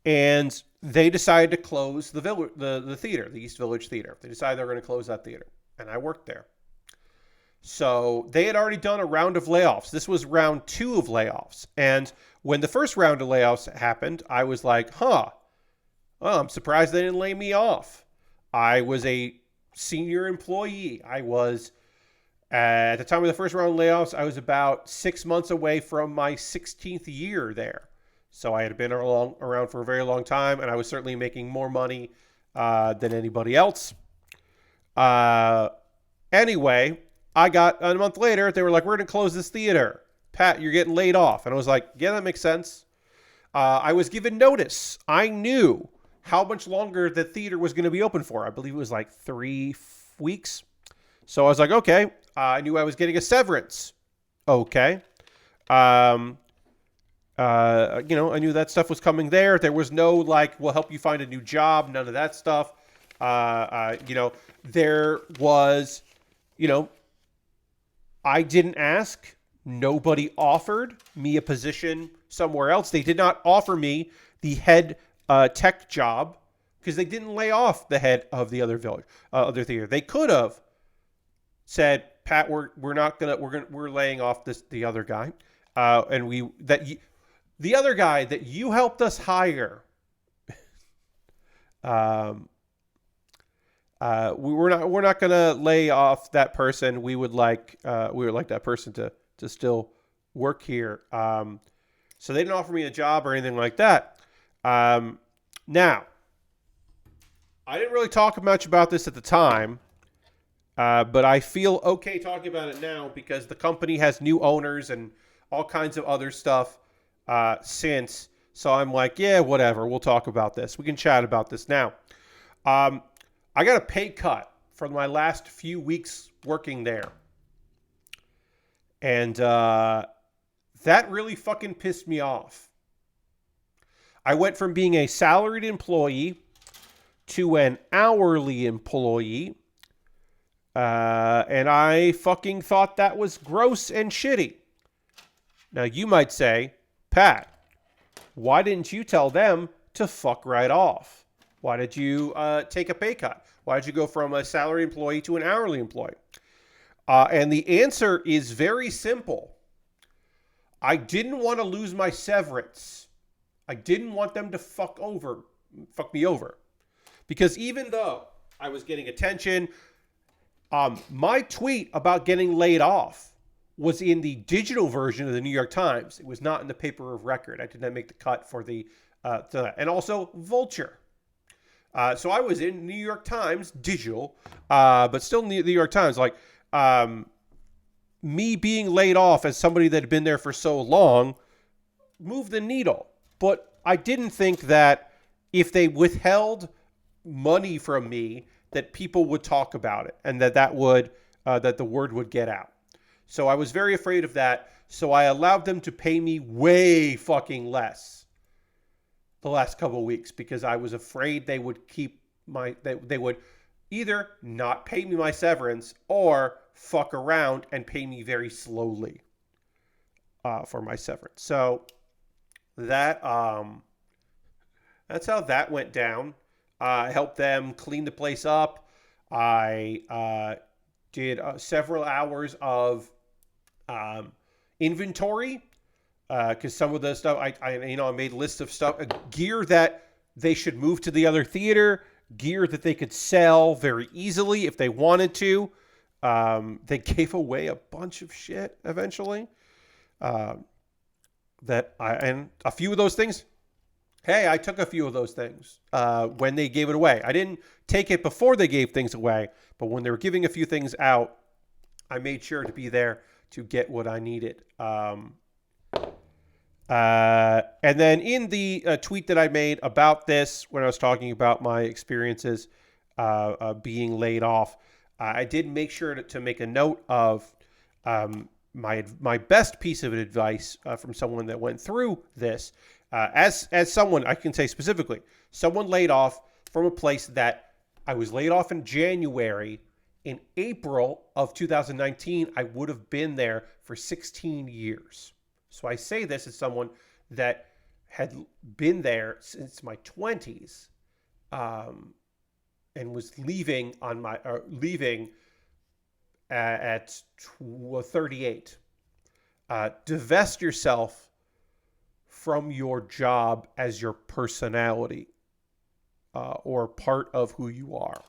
And they decided to close the theater, the East Village Theater. They decided they were going to close that theater, and I worked there. So they had already done a round of layoffs. This was round 2 of layoffs. And when the first round of layoffs happened, I was like, well, I'm surprised they didn't lay me off. I was a senior employee. I was, at the time of the first round of layoffs, I was about 6 months away from my 16th year there. So I had been around for a very long time, and I was certainly making more money than anybody else. Anyway, I got a month later, they were like, we're going to close this theater. Pat, you're getting laid off. And I was like, yeah, that makes sense. I was given notice. I knew how much longer the theater was going to be open for. I believe it was like 3 weeks. So I was like, okay. I knew I was getting a severance. Okay. I knew that stuff was coming there. There was no like, we'll help you find a new job. None of that stuff. There was, I didn't ask. Nobody offered me a position somewhere else. They did not offer me the head tech job because they didn't lay off the head of the other theater. They could have said, Pat, we're laying off the other guy, the other guy that you helped us hire. We're not gonna lay off that person. We would like that person to still work here. So they didn't offer me a job or anything like that. Now, I didn't really talk much about this at the time, but I feel okay talking about it now because the company has new owners and all kinds of other stuff since. So I'm like, yeah, whatever. We'll talk about this. We can chat about this now. I got a pay cut for my last few weeks working there. And that really fucking pissed me off. I went from being a salaried employee to an hourly employee And I fucking thought that was gross and shitty. Now, you might say, Pat, why didn't you tell them to fuck right off? Why did you take a pay cut? Why did you go from a salary employee to an hourly employee? And the answer is very simple. I didn't want to lose my severance. I didn't want them to fuck me over. Because even though I was getting attention, my tweet about getting laid off was in the digital version of the New York Times. It was not in the paper of record. I did not make the cut for the, and also Vulture. So I was in New York Times digital, but still New York Times. Like, me being laid off as somebody that had been there for so long moved the needle. But I didn't think that if they withheld money from me, that people would talk about it and that the word would get out. So I was very afraid of that. So I allowed them to pay me way fucking less the last couple of weeks because I was afraid they would they would either not pay me my severance or fuck around and pay me very slowly for my severance. So that's how that went down. I helped them clean the place up. I did several hours of inventory because some of the stuff I made lists of stuff, gear that they should move to the other theater, gear that they could sell very easily if they wanted to. They gave away a bunch of shit eventually. And a few of those things. Hey, I took a few of those things when they gave it away. I didn't take it before they gave things away, but when they were giving a few things out, I made sure to be there to get what I needed. And then in the tweet that I made about this, when I was talking about my experiences being laid off, I did make sure to make a note of my best piece of advice from someone that went through this. As someone, I can say specifically, someone laid off from a place that I was laid off in January. In April of 2019, I would have been there for 16 years. So I say this as someone that had been there since my 20s and was leaving at 38. Divest yourself from your job as your personality or part of who you are.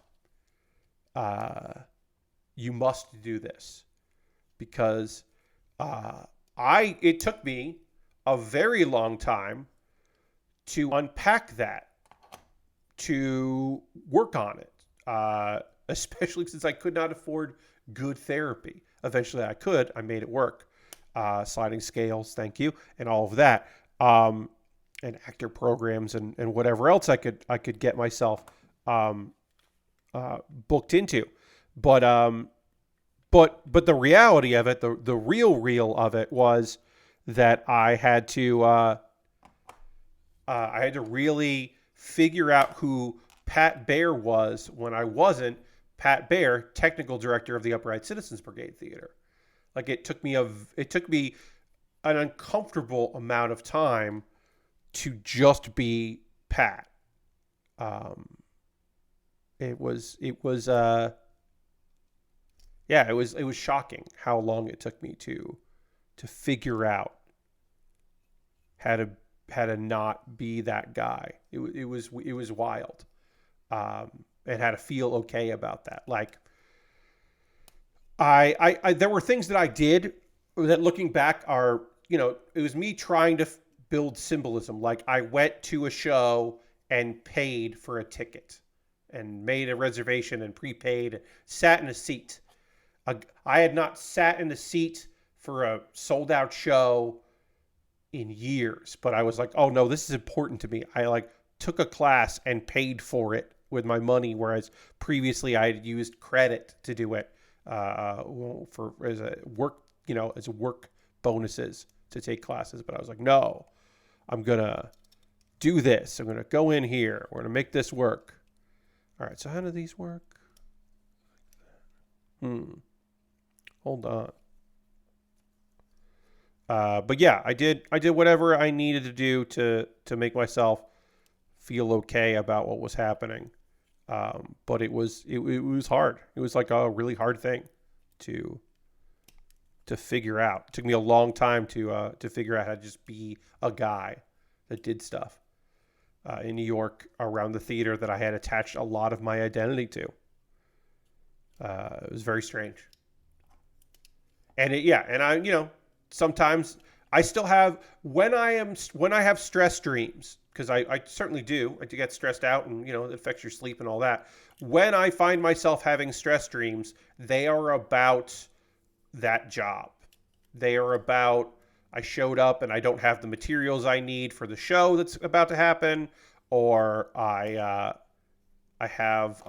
You must do this because it took me a very long time to unpack that, to work on it, especially since I could not afford good therapy. Eventually I could. I made it work. Sliding scales, thank you, and all of that. And actor programs and whatever else I could get myself booked into. But the reality of it, the real of it was that I had to really figure out who Pat Baer was when I wasn't Pat Baer, technical director of the Upright Citizens Brigade Theater. Like it took me an uncomfortable amount of time to just be Pat. It was shocking how long it took me to figure out how to not be that guy. It was wild. And how to feel okay about that. Like I there were things that I did that looking back are, it was me trying to build symbolism. Like I went to a show and paid for a ticket and made a reservation and prepaid, sat in a seat. I had not sat in a seat for a sold out show in years, but I was like, oh no, this is important to me. I took a class and paid for it with my money, whereas previously I had used credit to do it as work bonuses to take classes. But I was like, no, I'm gonna do this. I'm gonna go in here. We're gonna make this work. All right. So how do these work? Hold on. But yeah, I did whatever I needed to do to make myself feel okay about what was happening. But it was hard. It was like a really hard thing to figure out. It took me a long time to figure out how to just be a guy that did stuff in New York around the theater that I had attached a lot of my identity to. It was very strange. And and I, sometimes I still have when I have stress dreams, because I certainly do. I do get stressed out, and it affects your sleep and all that. When I find myself having stress dreams, they are about that job. They are about I showed up and I don't have the materials I need for the show that's about to happen, or I have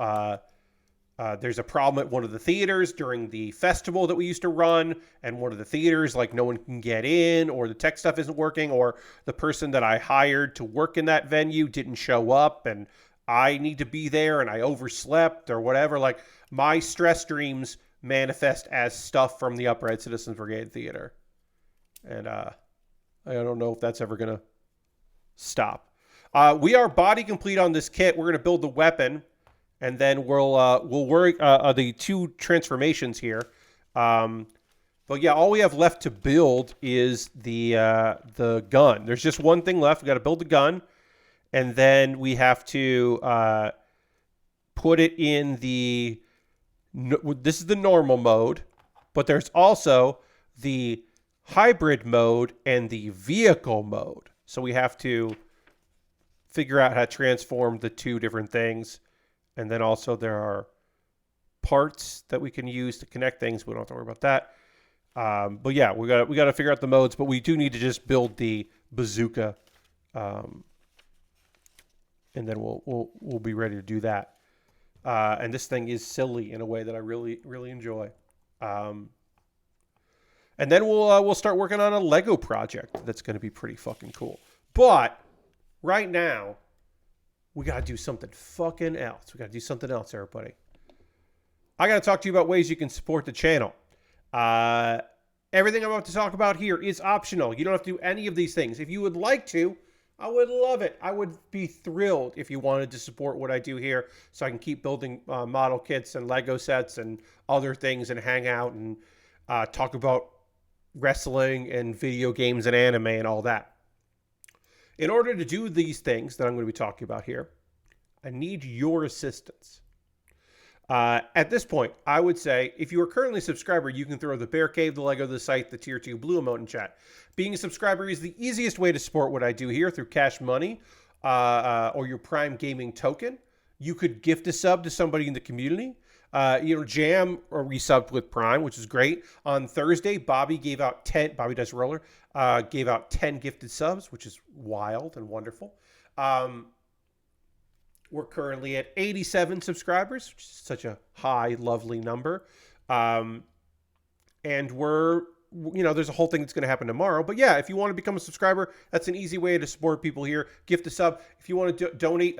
there's a problem at one of the theaters during the festival that we used to run, and one of the theaters, like, no one can get in, or the tech stuff isn't working, or the person that I hired to work in that venue didn't show up, and I need to be there, and I overslept, or whatever. Like, my stress dreams manifest as stuff from the Upright Citizens Brigade Theater. And I don't know if that's ever going to stop. We are body complete on this kit. We're going to build the weapon, and then we'll work the two transformations here. But yeah, all we have left to build is the gun. There's just one thing left. We got to build the gun, and then we have to put it in the. This is the normal mode, but there's also the hybrid mode and the vehicle mode. So we have to figure out how to transform the two different things. And then also there are parts that we can use to connect things. We don't have to worry about that. But yeah, we got to figure out the modes, but we do need to just build the bazooka. And then we'll be ready to do that. And this thing is silly in a way that I really, really enjoy. And then we'll start working on a Lego project that's going to be pretty fucking cool. But right now, we got to do something fucking else. We got to do something else, everybody. I got to talk to you about ways you can support the channel. Everything I'm about to talk about here is optional. You don't have to do any of these things. If you would like to, I would love it. I would be thrilled if you wanted to support what I do here so I can keep building model kits and Lego sets and other things and hang out and talk about wrestling and video games and anime and all that. In order to do these things that I'm going to be talking about here, I need your assistance. At this point, I would say, if you are currently a subscriber, you can throw the Bear Cave, the Lego, the site, the Tier 2 Blue emote in chat. Being a subscriber is the easiest way to support what I do here through Cash Money or your Prime Gaming token. You could gift a sub to somebody in the community. Jam resubbed with Prime, which is great. On Thursday, Bobby gave out 10, Bobby Does Roller, gave out 10 gifted subs, which is wild and wonderful. We're currently at 87 subscribers, which is such a high, lovely number. And we're, there's a whole thing that's going to happen tomorrow. But yeah, if you want to become a subscriber, that's an easy way to support people here. Gift a sub. If you want to donate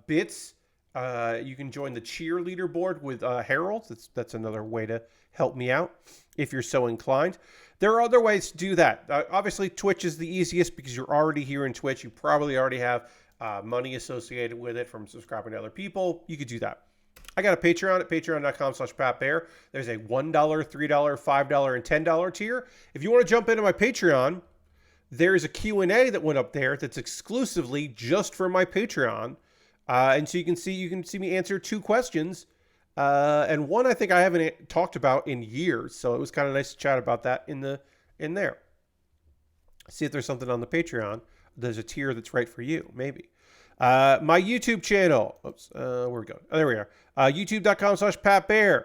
bits, you can join the cheerleader board with Harold. That's another way to help me out if you're so inclined. There are other ways to do that. Obviously, Twitch is the easiest because you're already here in Twitch. You probably already have money associated with it from subscribing to other people. You could do that. I got a Patreon at patreon.com/PatBear. There's a $1, $3, $5, and $10 tier. If you want to jump into my Patreon, there's a Q&A that went up there that's exclusively just for my Patreon. And so you can see me answer 2 questions. And one I think I haven't talked about in years. So it was kind of nice to chat about that in there. See if there's something on the Patreon. There's a tier that's right for you, maybe. My YouTube channel. Oops, where we go? Oh, there we are. YouTube.com/PatBear.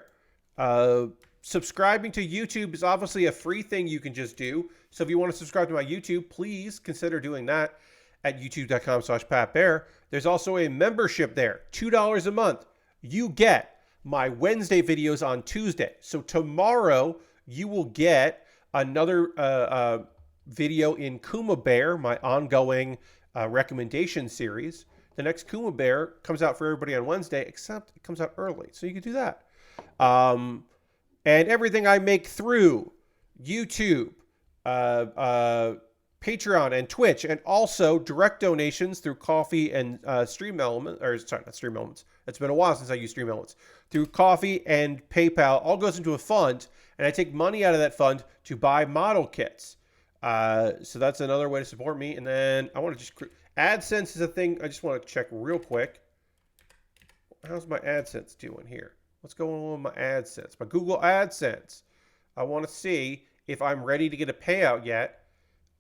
Subscribing to YouTube is obviously a free thing you can just do. So if you want to subscribe to my YouTube, please consider doing that at youtube.com/PatBear. There's also a membership there, $2 a month. You get my Wednesday videos on Tuesday. So tomorrow you will get another video in Kuma Bear, my ongoing recommendation series. The next Kuma Bear comes out for everybody on Wednesday, except it comes out early. So you can do that. And everything I make through YouTube, Patreon, and Twitch, and also direct donations through Coffee and Stream Elements, or sorry, not Stream Elements. It's been a while since I used Stream Elements. Through Coffee and PayPal, all goes into a fund, and I take money out of that fund to buy model kits. So that's another way to support me. And then I want to just AdSense is a thing. I just want to check real quick. How's my AdSense doing here? What's going on with my AdSense? My Google AdSense. I want to see if I'm ready to get a payout yet.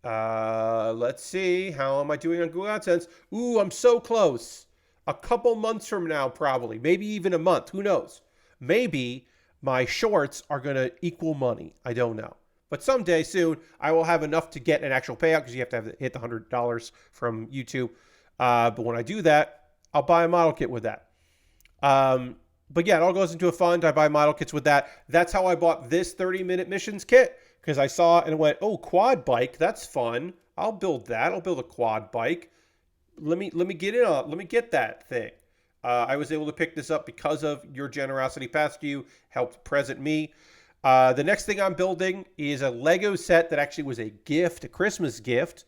Let's see. How am I doing on Google AdSense? Ooh, I'm so close. A couple months from now, probably. Maybe even a month. Who knows? Maybe my shorts are going to equal money. I don't know. But someday soon, I will have enough to get an actual payout because you have to hit the $100 from YouTube. But when I do that, I'll buy a model kit with that. But yeah, it all goes into a fund. I buy model kits with that. That's how I bought this 30-minute missions kit, because I saw it and went, oh, quad bike, that's fun. I'll build that. I'll build a quad bike. Let me get in on. Let me get that thing. I was able to pick this up because of your generosity past you, helped present me. The next thing I'm building is a Lego set that actually was a gift, a Christmas gift.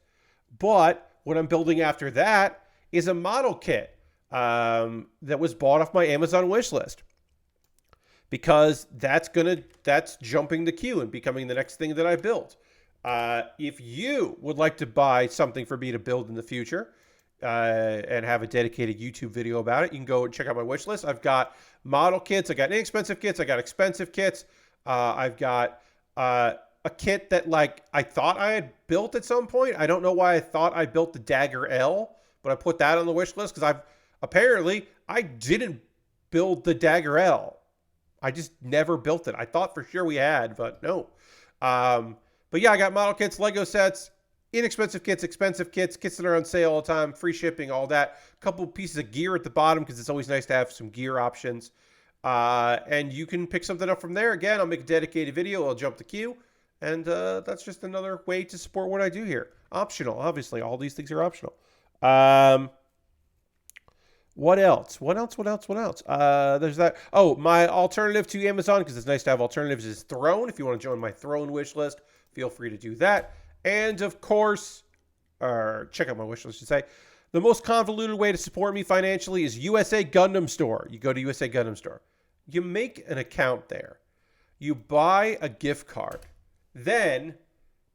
But what I'm building after that is a model kit that was bought off my Amazon wish list, because that's jumping the queue and becoming the next thing that I build. If you would like to buy something for me to build in the future and have a dedicated YouTube video about it, you can go and check out my wish list. I've got model kits. I got inexpensive kits. I got expensive kits. I've got a kit that I thought I had built at some point. I don't know why I thought I built the Dagger L, but I put that on the wish list because I didn't build the Dagger L. I just never built it. I thought for sure we had, but no. But yeah, I got model kits, Lego sets, inexpensive kits, expensive kits, kits that are on sale all the time, free shipping, all that. A couple pieces of gear at the bottom because it's always nice to have some gear options. And you can pick something up from there. Again, I'll make a dedicated video. I'll jump the queue. And that's just another way to support what I do here. Optional, obviously. All these things are optional. What else? There's that. Oh, my alternative to Amazon, because it's nice to have alternatives, is Throne. If you want to join my Throne wish list, feel free to do that. And of course, check out my wish list, I should say. The most convoluted way to support me financially is USA Gundam Store. You go to USA Gundam Store. You make an account there. You buy a gift card. Then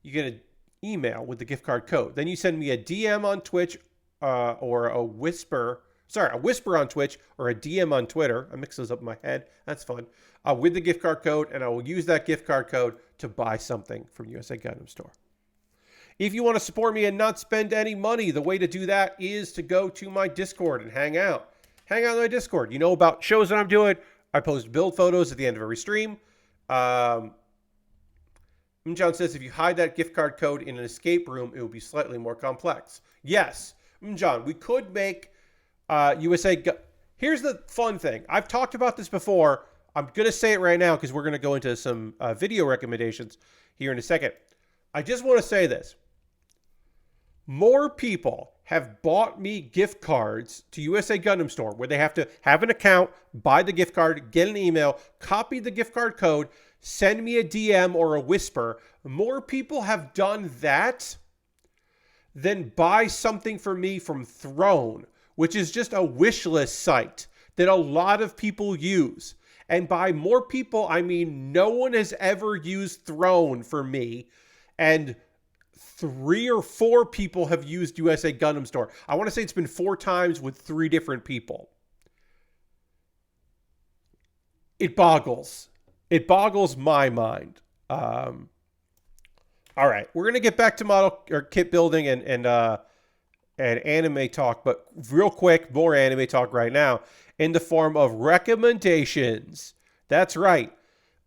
you get an email with the gift card code. Then you send me a DM on Twitch or a whisper on Twitch or a DM on Twitter. I mix those up in my head. That's fun. With the gift card code, and I will use that gift card code to buy something from USA Gundam Store. If you want to support me and not spend any money, the way to do that is to go to my Discord and hang out. Hang out on my Discord. You know about shows that I'm doing. I post build photos at the end of every stream. John says if you hide that gift card code in an escape room, it will be slightly more complex. Yes, John, we could make Here's the fun thing. I've talked about this before. I'm going to say it right now because we're going to go into some video recommendations here in a second. I just want to say this. More people have bought me gift cards to USA Gundam Store where they have to have an account, buy the gift card, get an email, copy the gift card code, send me a DM or a whisper. More people have done that than buy something for me from Throne, which is just a wish list site that a lot of people use. And by more people, I mean no one has ever used Throne for me. And 3 or 4 people have used USA Gundam Store. I want to say it's been 4 times with 3 different people. It boggles. It boggles my mind. All right, we're going to get back to model or kit building and anime talk, but real quick, more anime talk right now in the form of recommendations. That's right.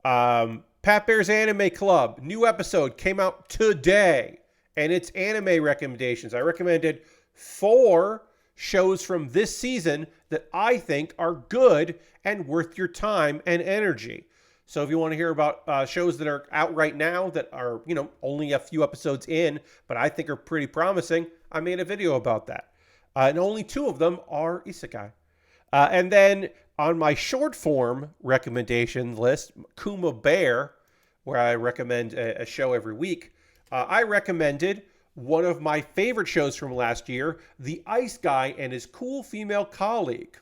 Pat Bear's Anime Club, new episode came out today, and it's anime recommendations. I recommended 4 shows from this season that I think are good and worth your time and energy. So if you want to hear about shows that are out right now that are, only a few episodes in, but I think are pretty promising, I made a video about that. And only 2 of them are isekai. And then On my short form recommendation list, Kuma Bear, where I recommend a show every week, I recommended one of my favorite shows from last year, The Ice Guy and His Cool Female Colleague,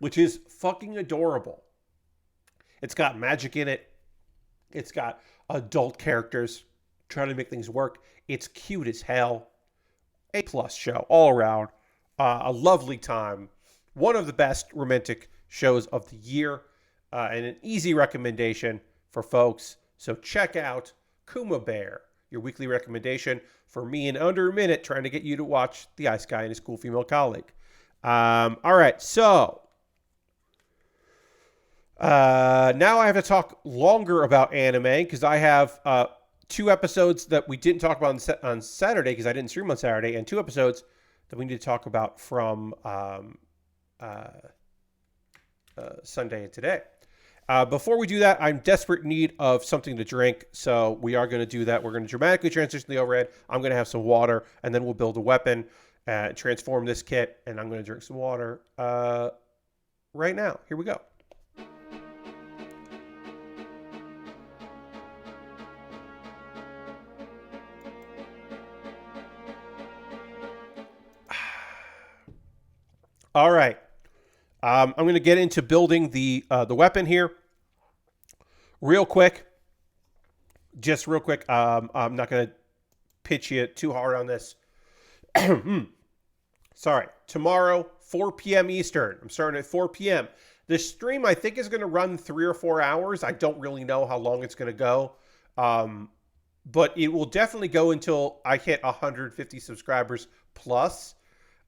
which is fucking adorable. It's got magic in it. It's got adult characters trying to make things work. It's cute as hell. A+ show all around. A lovely time. One of the best romantic shows of the year. And an easy recommendation for folks. So check out Kuma Bear, your weekly recommendation for me in under a minute, trying to get you to watch The Ice Guy and His Cool Female Colleague. All right, so now I have to talk longer about anime because I have 2 episodes that we didn't talk about on Saturday because I didn't stream on Saturday, and 2 episodes that we need to talk about from Sunday and today. Before we do that, I'm desperate need of something to drink, so we are going to do that. We're going to dramatically transition the overhead. I'm going to have some water, and then we'll build a weapon, transform this kit, and I'm going to drink some water right now. Here we go. All right. I'm going to get into building the weapon here real quick. Just real quick. I'm not going to pitch you too hard on this. Sorry. Tomorrow, 4 p.m. Eastern. I'm starting at 4 p.m. This stream, I think, is going to run 3 or 4 hours. I don't really know how long it's going to go. But it will definitely go until I hit 150 subscribers plus.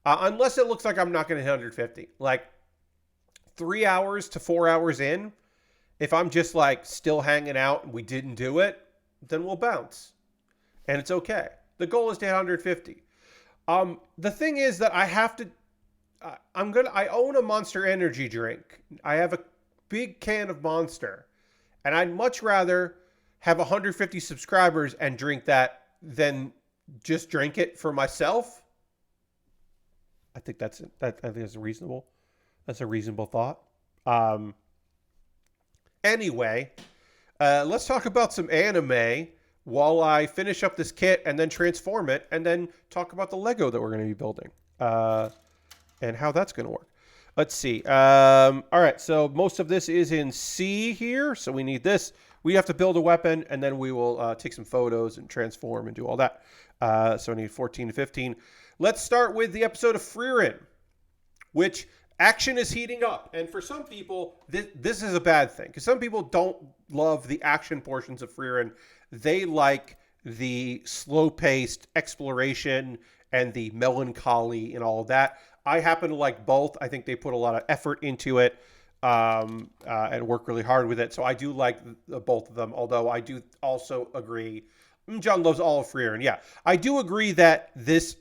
Unless it looks like I'm not going to hit 150. Like 3 hours to 4 hours in, if I'm just like still hanging out and we didn't do it, then we'll bounce. And it's okay. The goal is to hit 150. The thing is that I have to, I own a Monster Energy drink. I have a big can of Monster. And I'd much rather have 150 subscribers and drink that than just drink it for myself. I think that's reasonable. That's a reasonable thought. Anyway, let's talk about some anime while I finish up this kit and then transform it, and then talk about the Lego that we're going to be building and how that's going to work. Let's see. All right, so most of this is in C here, so we need this. We have to build a weapon, and then we will take some photos and transform and do all that. So I need 14 to 15. Let's start with the episode of Frieren, which action is heating up. And for some people, this is a bad thing, because some people don't love the action portions of Frieren. They like the slow-paced exploration and the melancholy and all of that. I happen to like both. I think they put a lot of effort into it and work really hard with it. So I do like both of them, although I do also agree. John loves all of Frieren. Yeah, I do agree that this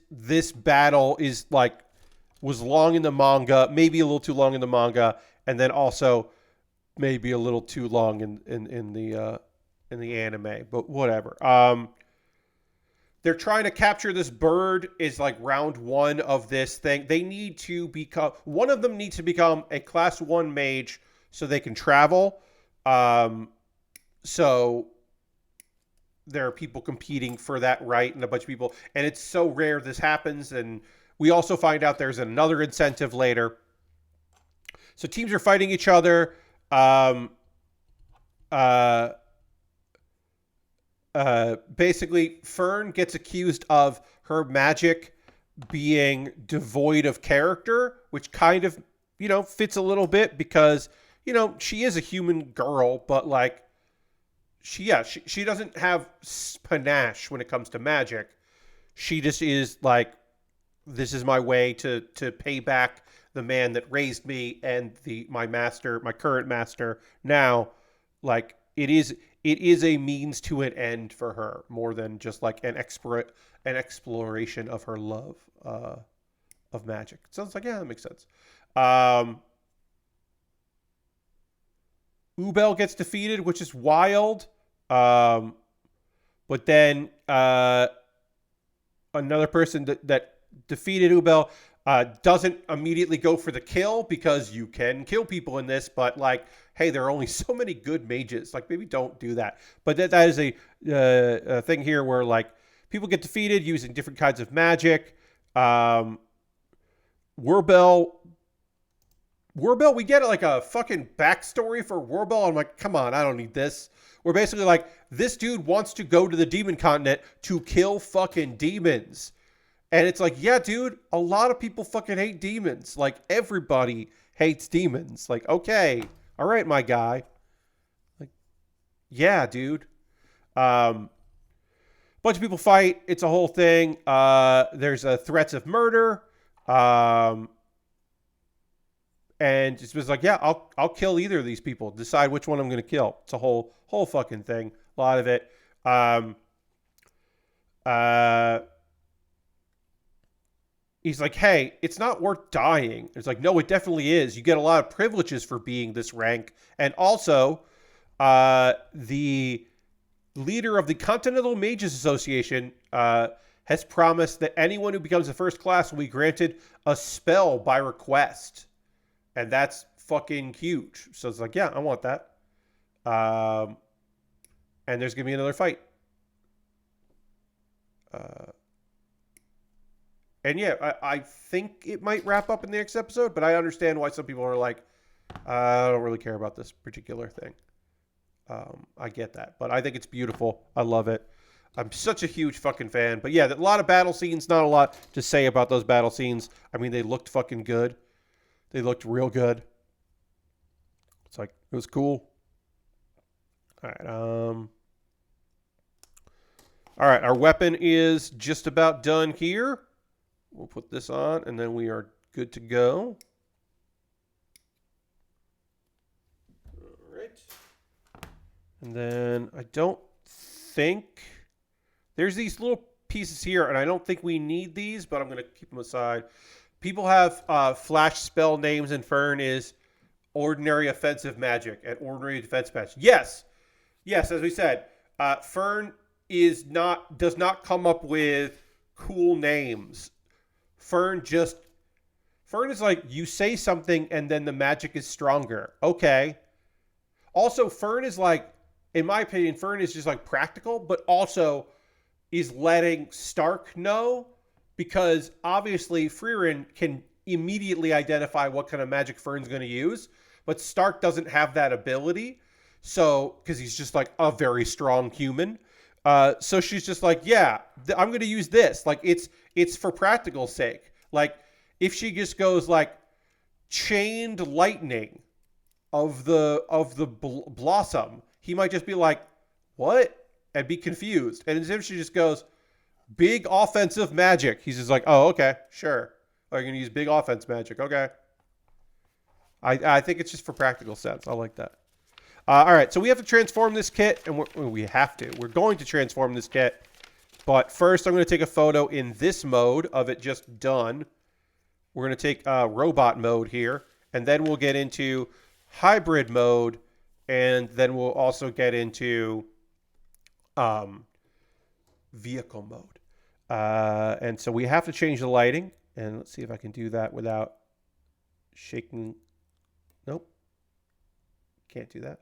battle is was long in the manga, maybe a little too long in the manga, and then also maybe a little too long in the anime. But whatever. They're trying to capture this bird. Is like round 1 of this thing. They need to become, one of them needs to become a class 1 mage so they can travel. So there are people competing for that right, and a bunch of people, and it's so rare this happens. And we also find out there's another incentive later. So teams are fighting each other. Basically, Fern gets accused of her magic being devoid of character, which kind of, fits a little bit because, she is a human girl, but like, she doesn't have panache when it comes to magic. She just is like, this is my way to pay back the man that raised me and my current master. Now, like, it is a means to an end for her more than just like an exploration of her love of magic. So it's like, yeah, that makes sense. Ubel gets defeated, which is wild. But then another person that defeated Ubel Doesn't immediately go for the kill because you can kill people in this, but like, hey, there are only so many good mages. Like, maybe don't do that. But that is a thing here where like people get defeated using different kinds of magic. Wurbel, we get like a fucking backstory for Wurbel. I'm like, come on, I don't need this. We're basically like, this dude wants to go to the demon continent to kill fucking demons. And it's like, yeah, dude, a lot of people fucking hate demons. Like, everybody hates demons. Like, okay, all right, my guy. Like, yeah, dude. Bunch of people fight. It's a whole thing. There's threats of murder. And it's just like, yeah, I'll kill either of these people. Decide which one I'm going to kill. It's a whole fucking thing. A lot of it. He's like, hey, it's not worth dying. It's like, no, it definitely is. You get a lot of privileges for being this rank. And also, the leader of the Continental Mages Association has promised that anyone who becomes a first class will be granted a spell by request. And that's fucking huge. So it's like, yeah, I want that. And there's going to be another fight. And yeah, I think it might wrap up in the next episode, but I understand why some people are like, I don't really care about this particular thing. I get that, but I think it's beautiful. I love it. I'm such a huge fucking fan. But yeah, a lot of battle scenes, not a lot to say about those battle scenes. I mean, they looked fucking good. They looked real good. It's like, it was cool. All right. All right, our weapon is just about done here. We'll put this on, and then we are good to go. All right. And then I don't think... There's these little pieces here, and I don't think we need these, but I'm going to keep them aside. People have flash spell names, and Fern is ordinary offensive magic and ordinary defense magic. Yes. Yes, as we said, Fern does not come up with cool names. Fern is like, you say something and then the magic is stronger. Okay. Also, Fern is like, in my opinion, Fern is just like practical, but also is letting Stark know, because obviously Frieren can immediately identify what kind of magic Fern's going to use, but Stark doesn't have that ability. So, because he's just like a very strong human. So she's just like, yeah, I'm going to use this. Like, it's for practical sake. Like, if she just goes like chained lightning of the blossom, he might just be like, what? And be confused. And as if she just goes, big offensive magic. He's just like, oh, okay, sure. Oh, you're going to use big offense magic. Okay. I think it's just for practical sense. I like that. All right, so we have to transform this kit, and we're going to transform this kit. But first, I'm going to take a photo in this mode of it just done. We're going to take robot mode here, and then we'll get into hybrid mode, and then we'll also get into vehicle mode. And so we have to change the lighting, and let's see if I can do that without shaking. Nope, can't do that.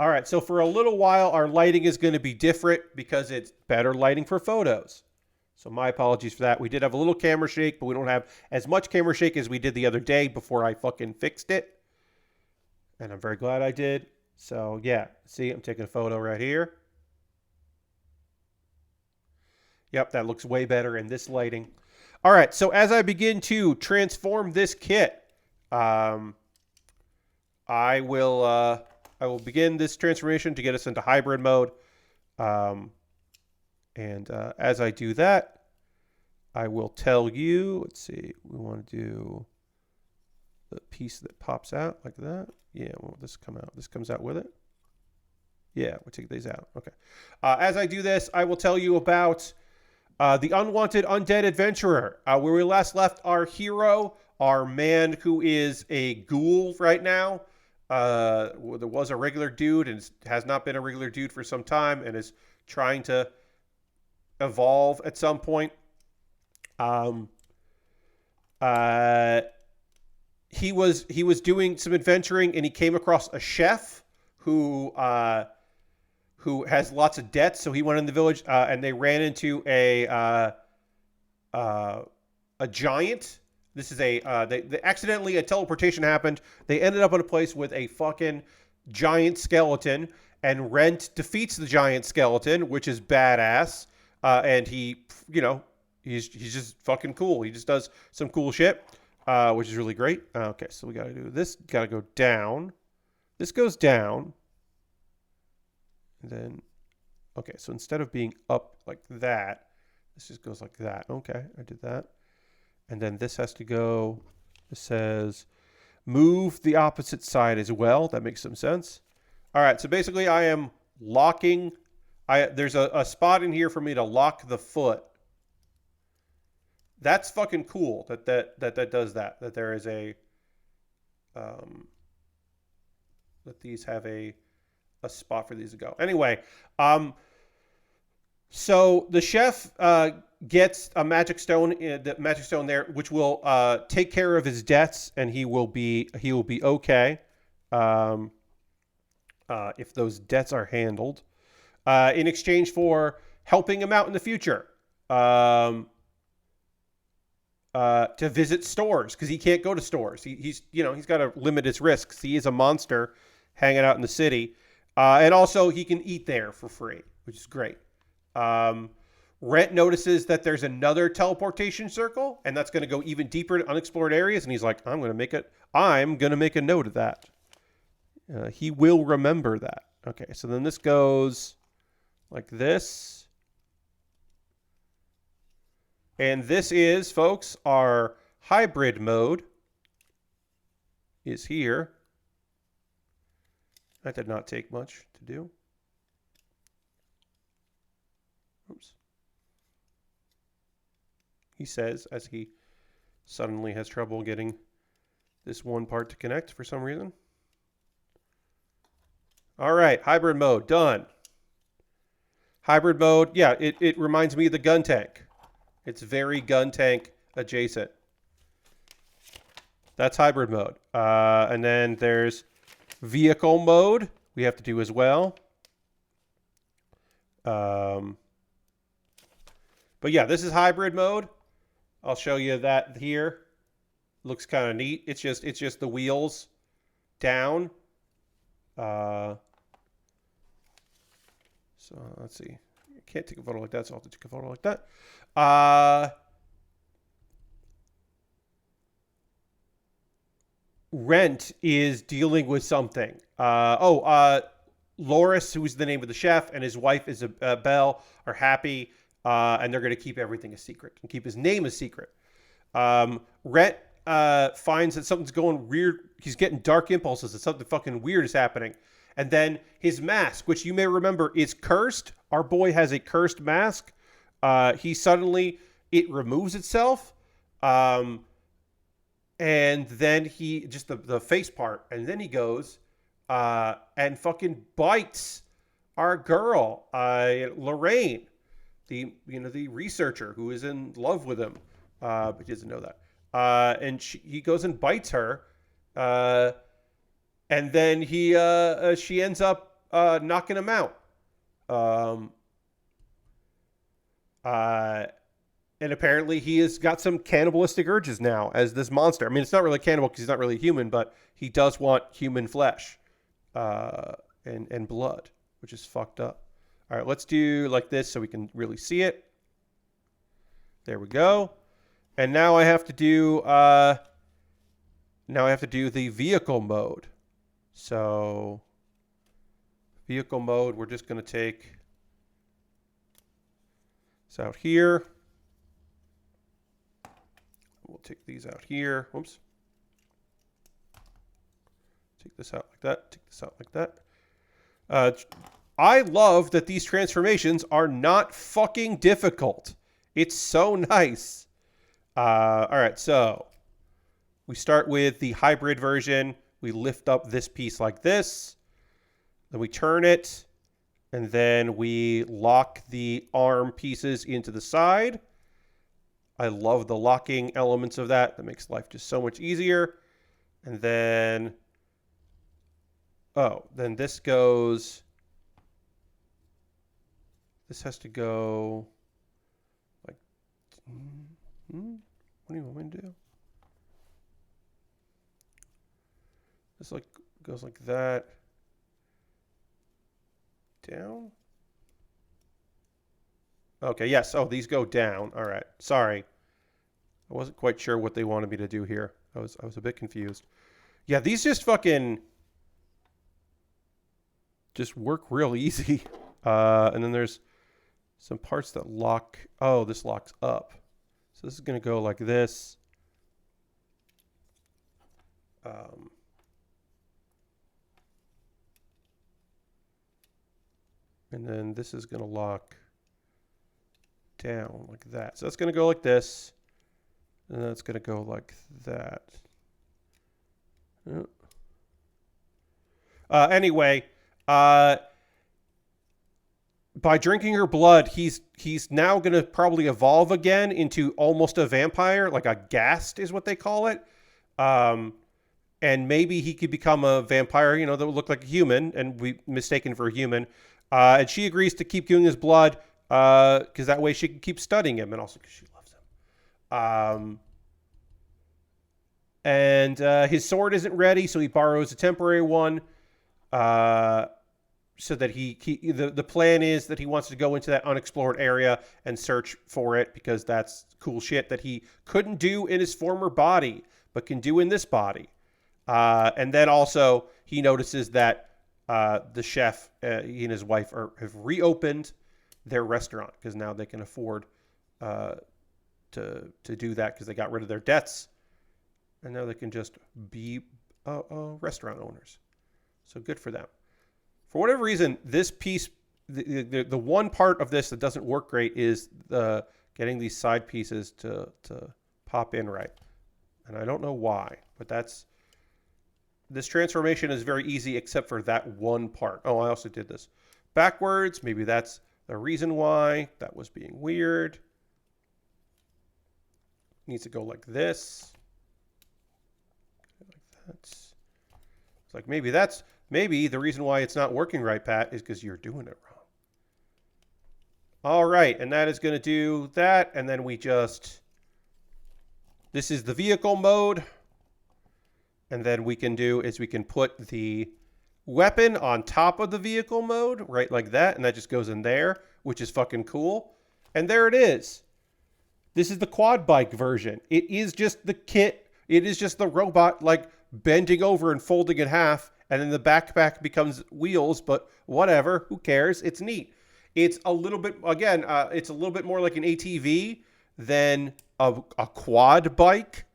All right, so for a little while, our lighting is going to be different because it's better lighting for photos. So my apologies for that. We did have a little camera shake, but we don't have as much camera shake as we did the other day before I fucking fixed it. And I'm very glad I did. So yeah, see, I'm taking a photo right here. Yep, that looks way better in this lighting. All right, so as I begin to transform this kit, I will begin this transformation to get us into hybrid mode. As I do that, I will tell you, let's see, we want to do the piece that pops out like that. Yeah, will this come out? This comes out with it? Yeah, we'll take these out. Okay. As I do this, I will tell you about the Unwanted Undead Adventurer, where we last left our hero, our man who is a ghoul right now. There was a regular dude and has not been a regular dude for some time and is trying to evolve at some point. Um, he was doing some adventuring, and he came across a chef who has lots of debts. So he went in the village, and they ran into a giant. This is they accidentally, a teleportation happened. They ended up in a place with a fucking giant skeleton, and Rent defeats the giant skeleton, which is badass. And he, he's just fucking cool. He just does some cool shit, which is really great. Okay, so we got to do this. Got to go down. This goes down. And then, okay, so instead of being up like that, this just goes like that. Okay, I did that. And then this has to go, it says, move the opposite side as well. That makes some sense. All right, so basically I am locking. There's a spot in here for me to lock the foot. That's fucking cool that does that. That there is a, that these have a spot for these to go. Anyway, so the chef gets a magic stone, there, which will take care of his debts, and he will be okay if those debts are handled. In exchange for helping him out in the future, to visit stores, because he can't go to stores. He's got to limit his risks. He is a monster hanging out in the city, and also he can eat there for free, which is great. Rent notices that there's another teleportation circle, and that's going to go even deeper into unexplored areas. And he's like, I'm going to make a note of that. He will remember that. Okay, so then this goes like this. And this is, folks, our hybrid mode is here. That did not take much to do. Oops. He says, as he suddenly has trouble getting this one part to connect for some reason. All right, hybrid mode, done. Hybrid mode, yeah, it reminds me of the gun tank. It's very gun tank adjacent. That's hybrid mode. And then there's vehicle mode we have to do as well. But yeah, this is hybrid mode. I'll show you that here. Looks kind of neat. It's just the wheels down. So let's see. I can't take a photo like that, so I'll have to take a photo like that. Rent is dealing with something. Loris, who's the name of the chef, and his wife is Belle, are happy, and they're going to keep everything a secret and keep his name a secret. Rent finds that something's going weird. He's getting dark impulses that something fucking weird is happening. And then his mask, which you may remember is cursed. Our boy has a cursed mask. It removes itself. And then he, just the face part, and then he goes and fucking bites our girl, Lorraine, the researcher who is in love with him, but he doesn't know that. And he goes and bites her, and then she ends up knocking him out. And apparently he has got some cannibalistic urges now as this monster. I mean, it's not really cannibal because he's not really human, but he does want human flesh and blood, which is fucked up. All right, let's do like this so we can really see it. There we go. And now I have to do the vehicle mode. So vehicle mode, we're just going to take this out here. We'll take these out here. Whoops. Take this out like that. Take this out like that. I love that these transformations are not fucking difficult. It's so nice. All right, so we start with the hybrid version. We lift up this piece like this. Then we turn it. And then we lock the arm pieces into the side. I love the locking elements of that. That makes life just so much easier. And then, oh, then this goes, this has to go like, what do you want me to do? This like goes like that. Down. Okay, yes. Oh, these go down. All right. Sorry. I wasn't quite sure what they wanted me to do here. I was a bit confused. Yeah, these just fucking just work real easy. And then there's some parts that lock. Oh, this locks up. So this is going to go like this. And then this is going to lock down like that. So that's going to go like this. And that's going to go like that. Anyway, by drinking her blood, he's now going to probably evolve again into almost a vampire, like a ghast is what they call it. And maybe he could become a vampire, you know, that would look like a human and be mistaken for a human. And she agrees to keep giving his blood because that way she can keep studying him and also because she loves him. And his sword isn't ready, so he borrows a temporary one. So that the plan is that he wants to go into that unexplored area and search for it because that's cool shit that he couldn't do in his former body, but can do in this body. And then also he notices that the chef, he and his wife have reopened their restaurant because now they can afford to do that because they got rid of their debts. And now they can just be restaurant owners. So good for them. For whatever reason, this piece, the one part of this that doesn't work great is getting these side pieces to pop in right. And I don't know why, but this transformation is very easy except for that one part. Oh, I also did this backwards. Maybe that's the reason why that was being weird. Needs to go like this. Like that. It's like maybe the reason why it's not working right, Pat, is because you're doing it wrong. All right, and that is going to do that. And then this is the vehicle mode. And then we can put the weapon on top of the vehicle mode, right like that. And that just goes in there, which is fucking cool. And there it is. This is the quad bike version. It is just the kit. It is just the robot like bending over and folding in half. And then the backpack becomes wheels, but whatever, who cares? It's neat. It's a little bit, again, it's a little bit more like an ATV than a quad bike.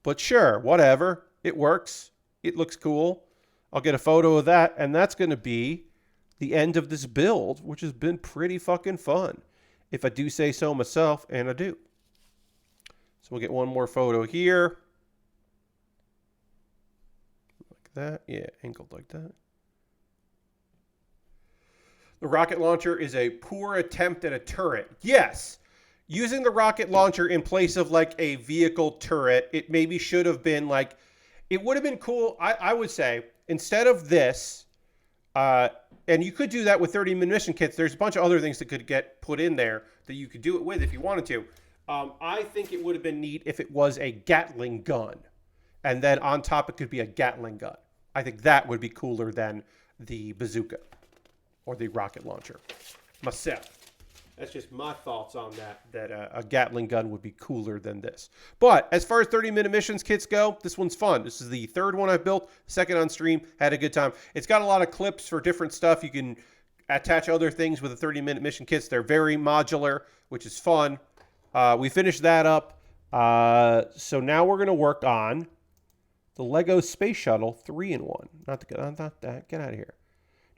But sure, whatever. It works. It looks cool. I'll get a photo of that. And that's going to be the end of this build, which has been pretty fucking fun. If I do say so myself, and I do. So we'll get one more photo here. That, yeah, angled like that. The rocket launcher is a poor attempt at a turret. Yes, using the rocket launcher in place of like a vehicle turret, it maybe should have been like, it would have been cool. I would say instead of this, and you could do that with 30 munition kits. There's a bunch of other things that could get put in there that you could do it with if you wanted to. I think it would have been neat if it was a Gatling gun, and then on top it could be a Gatling gun. I think that would be cooler than the bazooka or the rocket launcher. Myself. That's just my thoughts on that a Gatling gun would be cooler than this. But as far as 30-minute missions kits go, this one's fun. This is the third one I've built, second on stream, had a good time. It's got a lot of clips for different stuff. You can attach other things with the 30-minute mission kits. They're very modular, which is fun. We finished that up. So now we're going to work on the Lego Space Shuttle 3-in-1. Not that. Get out of here.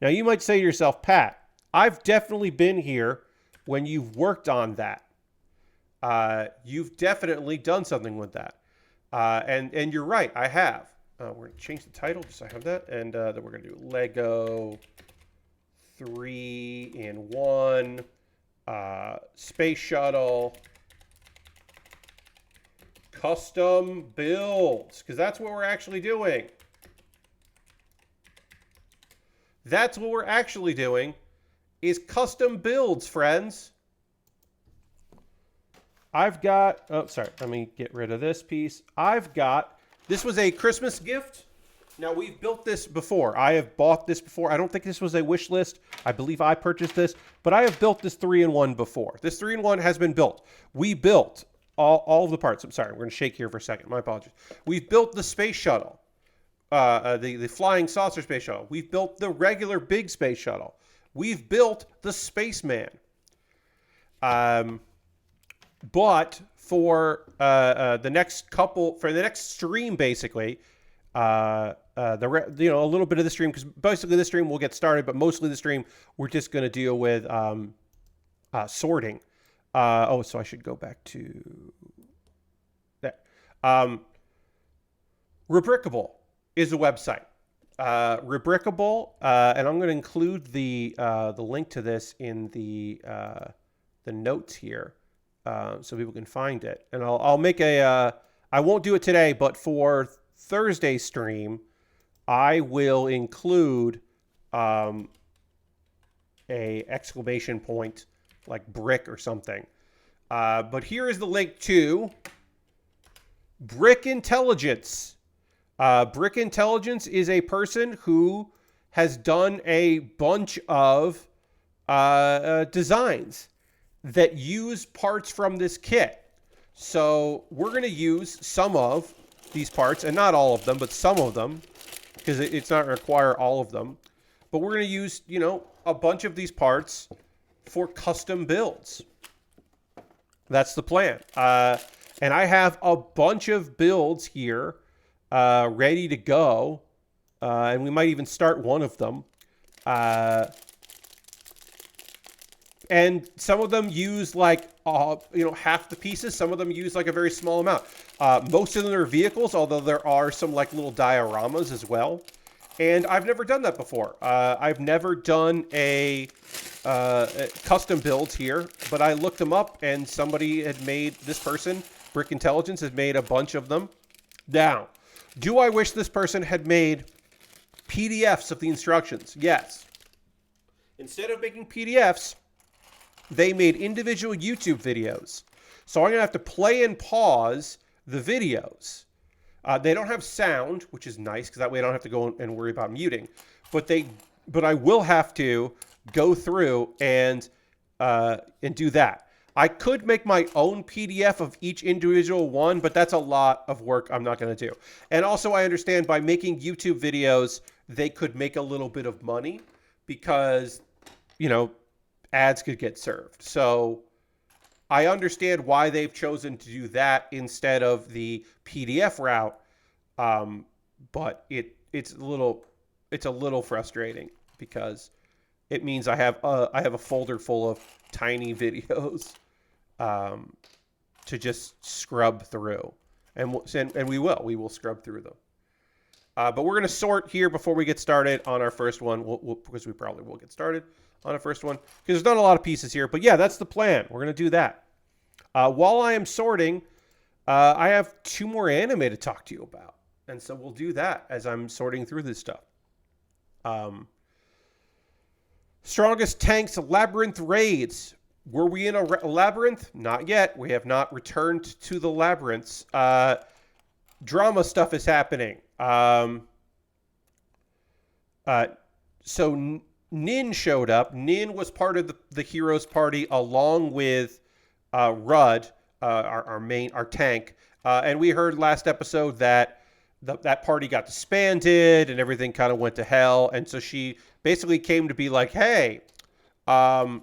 Now, you might say to yourself, Pat, I've definitely been here when you've worked on that. You've definitely done something with that. And you're right, I have. We're going to change the title just so I have that. And then we're going to do Lego 3-in-1 Space Shuttle custom builds, because that's what we're actually doing. That's what we're actually doing, is custom builds, friends. I've got, oh, sorry, let me get rid of this piece. This was a Christmas gift. Now, we've built this before. I have bought this before. I don't think this was a wish list. I believe I purchased this, but I have built this 3-in-1 before. This 3-in-1 has been built. We built all of the parts. I'm sorry, we're going to shake here for a second. My apologies. We've built the Space Shuttle, the flying saucer Space Shuttle. We've built the regular big Space Shuttle. We've built the Spaceman. But for the next stream, basically, a little bit of the stream, because basically this stream will get started, but mostly the stream we're just going to deal with sorting. So I should go back to that. Rubricable is a website. Rubricable, and I'm going to include the link to this in the notes here. So people can find it. And I'll make I won't do it today, but for Thursday's stream, I will include a exclamation point, like brick or something. But here is the link to Brick Intelligence. Brick Intelligence is a person who has done a bunch of designs that use parts from this kit. So we're going to use some of these parts, and not all of them, but some of them, because it's not going to require all of them. But we're going to use, a bunch of these parts for custom builds. That's the plan. And I have a bunch of builds here ready to go. And we might even start one of them. And some of them use like, half the pieces. Some of them use like a very small amount. Most of them are vehicles, although there are some like little dioramas as well. And I've never done that before. I've never done a custom builds here, but I looked them up and somebody had made, this person, Brick Intelligence, has made a bunch of them. Now, do I wish this person had made PDFs of the instructions? Yes. Instead of making PDFs, they made individual YouTube videos. So I'm going to have to play and pause the videos. They don't have sound, which is nice, because that way I don't have to go and worry about muting. But I will have to go through and do that. I could make my own PDF of each individual one, but that's a lot of work I'm not going to do. And also I understand by making YouTube videos, they could make a little bit of money because, ads could get served. So I understand why they've chosen to do that instead of the PDF route. But it's a little frustrating because it means I have a folder full of tiny videos to just scrub through, and we will scrub through them. But we're going to sort here before we get started on our first one, because we probably will get started on our first one, because there's not a lot of pieces here. But yeah, that's the plan. We're going to do that. While I am sorting, I have 2 more anime to talk to you about. And so we'll do that as I'm sorting through this stuff. Strongest Tanks Labyrinth Raids. Were we in a labyrinth? Not yet. We have not returned to the labyrinths. Drama stuff is happening. So Nin showed up. Nin was part of the heroes party along with Rudd, our tank. And we heard last episode that that party got disbanded and everything kind of went to hell. And so she basically came to be like, hey, I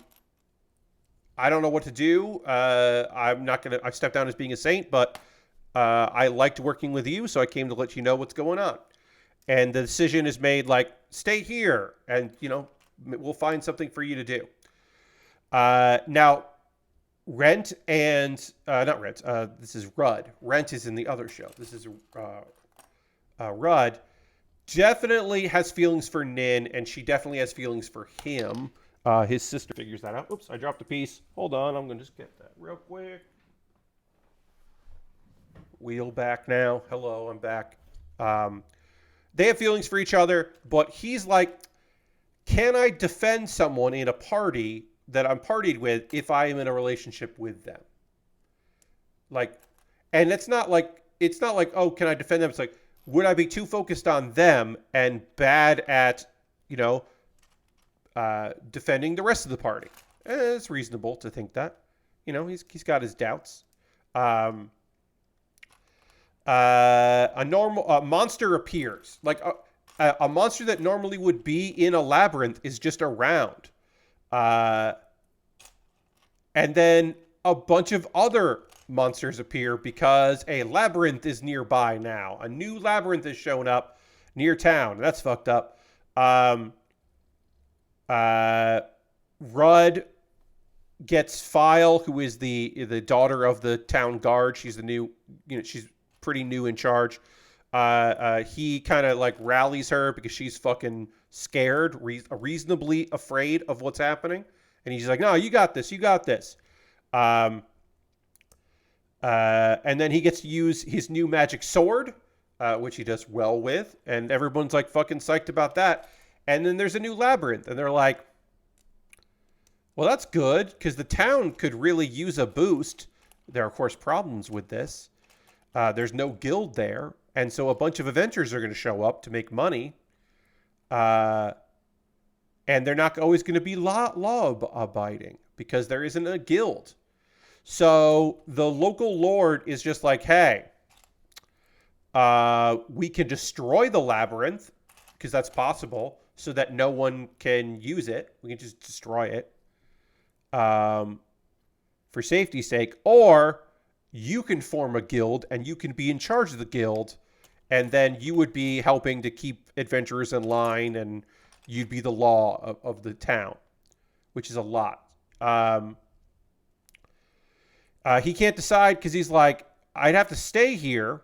don't know what to do. I stepped down as being a saint, but I liked working with you, so I came to let you know what's going on. And the decision is made like, stay here, and, we'll find something for you to do. Now, Rent and, not Rent, this is Rudd. Rent is in the other show. This is Rudd. Definitely has feelings for Nin, and she definitely has feelings for him. His sister figures that out. Oops, I dropped a piece. Hold on, I'm going to just get that real quick. Wheel back now. Hello, I'm back. They have feelings for each other, but he's like, can I defend someone in a party that I'm partied with if I am in a relationship with them? Like, and it's not like, oh, can I defend them? It's like, would I be too focused on them and bad at, defending the rest of the party? It's reasonable to think that. He's got his doubts. A monster appears. Like a monster that normally would be in a labyrinth is just around. And then a bunch of other monsters appear because a labyrinth is nearby now. A new labyrinth has shown up near town. That's fucked up. Rudd gets File, who is the daughter of the town guard. She's the new, she's pretty new in charge. He kind of like rallies her because she's fucking scared, reasonably afraid of what's happening. And he's like, no, you got this. You got this. And then he gets to use his new magic sword, which he does well with. And everyone's like fucking psyched about that. And then there's a new labyrinth. And they're like, well, that's good because the town could really use a boost. There are, of course, problems with this. There's no guild there. And so a bunch of adventurers are going to show up to make money. And they're not always going to be law abiding because there isn't a guild. So the local lord is just like, hey, we can destroy the labyrinth because that's possible so that no one can use it. We can just destroy it for safety's sake. Or you can form a guild and you can be in charge of the guild. And then you would be helping to keep adventurers in line and you'd be the law of the town, which is a lot. He can't decide because he's like, I'd have to stay here,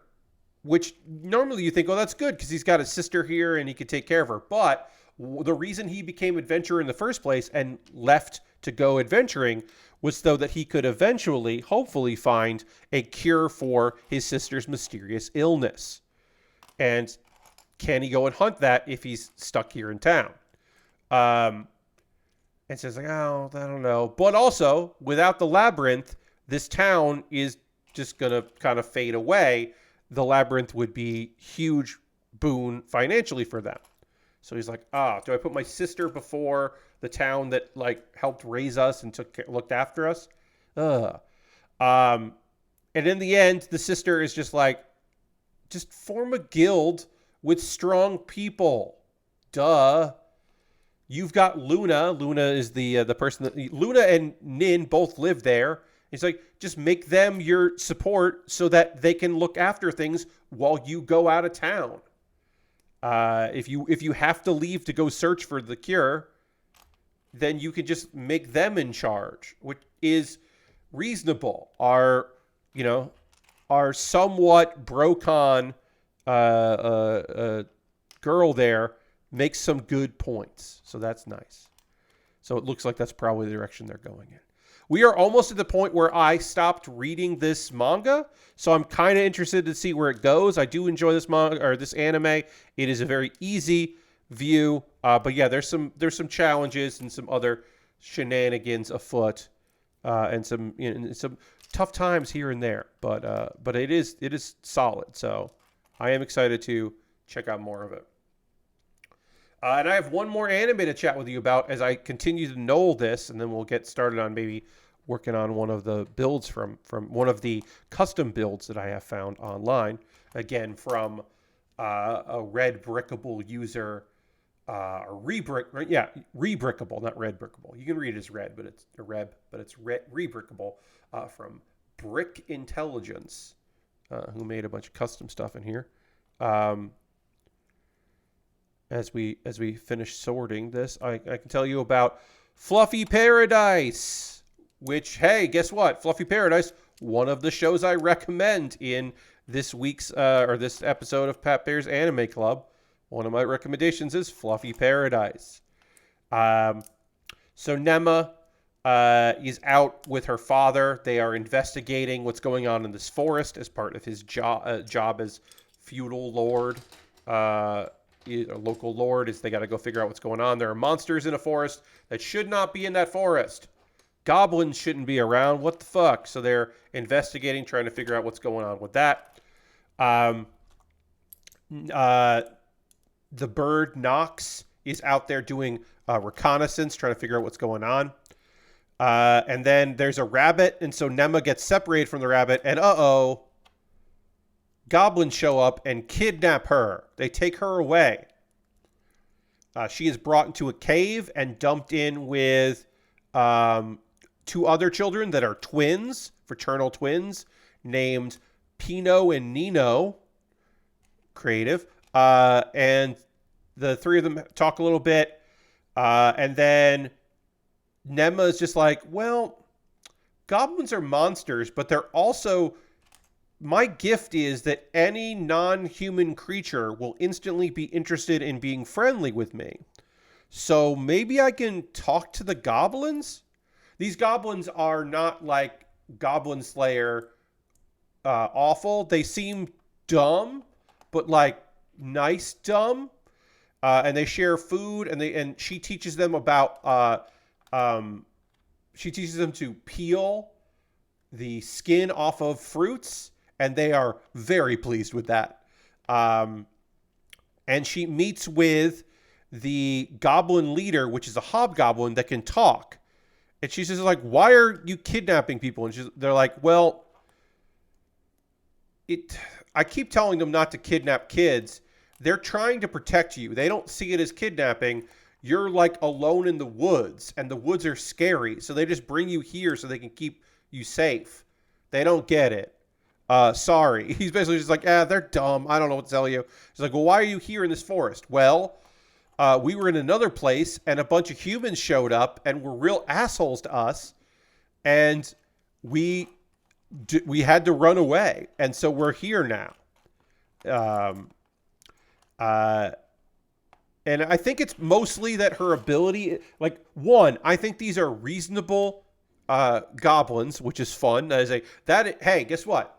which normally you think, oh, that's good because he's got his sister here and he could take care of her. But the reason he became adventurer in the first place and left to go adventuring was so that he could eventually, hopefully, find a cure for his sister's mysterious illness. And can he go and hunt that if he's stuck here in town? And so it's like, oh, I don't know. But also, without the labyrinth, this town is just going to kind of fade away. The labyrinth would be huge boon financially for them. So he's like, do I put my sister before the town that like helped raise us and looked after us? And in the end, the sister is just like, just form a guild with strong people. Duh. You've got Luna. Luna is the person that Luna and Nin both live there. It's like, just make them your support so that they can look after things while you go out of town. If you have to leave to go search for the cure, then you can just make them in charge, which is reasonable. Our somewhat Brocon girl there makes some good points. So that's nice. So it looks like that's probably the direction they're going in. We are almost at the point where I stopped reading this manga, so I'm kind of interested to see where it goes. I do enjoy this manga or this anime. It is a very easy view, but yeah, there's some challenges and some other shenanigans afoot, and some tough times here and there. But it is solid. So I am excited to check out more of it. And I have one more anime to chat with you about as I continue to knoll this, and then we'll get started on maybe working on one of the builds from one of the custom builds that I have found online. Again, from a red brickable user, rebrickable, not red brickable. You can read it as red, but it's a reb, but it's rebrickable from Brick Intelligence, who made a bunch of custom stuff in here. As we finish sorting this, I can tell you about Fluffy Paradise, which, hey, guess what? Fluffy Paradise, one of the shows I recommend in this week's or this episode of Pat Bear's Anime Club. One of my recommendations is Fluffy Paradise. So Nema, is out with her father. They are investigating what's going on in this forest as part of his job as feudal lord, a local lord. Is they got to go figure out what's going on. There are monsters in a forest that should not be in that forest. Goblins shouldn't be around. What the fuck? So they're investigating, trying to figure out what's going on with that. The bird Nox is out there doing reconnaissance, trying to figure out what's going on. And then there's a rabbit, and so Nema gets separated from the rabbit, and goblins show up and kidnap her. They take her away. She is brought into a cave and dumped in with 2 other children that are twins, fraternal twins, named Pino and Nino. Creative. And the 3 of them talk a little bit, and then Nema is just like, well, goblins are monsters, but they're also... My gift is that any non-human creature will instantly be interested in being friendly with me. So maybe I can talk to the goblins? These goblins are not like Goblin Slayer awful. They seem dumb, but like nice dumb. And they share food, and she teaches them about... she teaches them to peel the skin off of fruits, and they are very pleased with that. And she meets with the goblin leader, which is a hobgoblin that can talk. And she's just like, why are you kidnapping people? And they're like, well, I keep telling them not to kidnap kids. They're trying to protect you. They don't see it as kidnapping. You're like alone in the woods, and the woods are scary. So they just bring you here so they can keep you safe. They don't get it. Sorry. He's basically just like, they're dumb. I don't know what to tell you. He's like, well, why are you here in this forest? Well, we were in another place, and a bunch of humans showed up and were real assholes to us. And we had to run away. And so we're here now. And I think it's mostly that her ability, like, one, I think these are reasonable goblins, which is fun. Hey, guess what?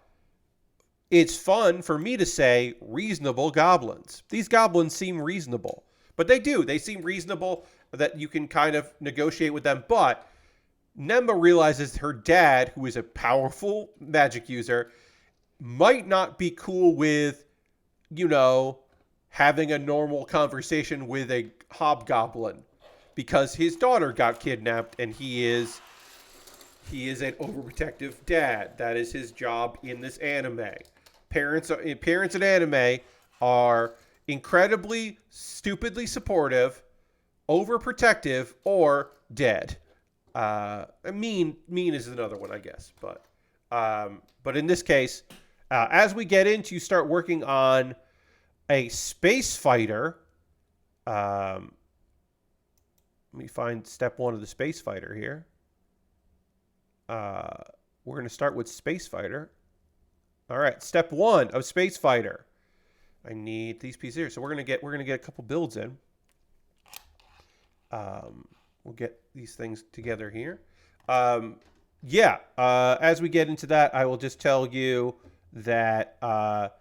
It's fun for me to say reasonable goblins. These goblins seem reasonable. But they do. They seem reasonable, that you can kind of negotiate with them. But Nema realizes her dad, who is a powerful magic user, might not be cool with, having a normal conversation with a hobgoblin, because his daughter got kidnapped, and he is an overprotective dad. That is his job in this anime. Parents in anime are incredibly, stupidly supportive, overprotective, or dead. Mean is another one, I guess. But in this case, as we get into start working on a space fighter, let me find step 1 of the space fighter here. We're going to start with space fighter. All right, step 1 of space fighter. I need these pieces here, so we're gonna get a couple builds in. We'll get these things together here. As we get into that, I will just tell you that Nema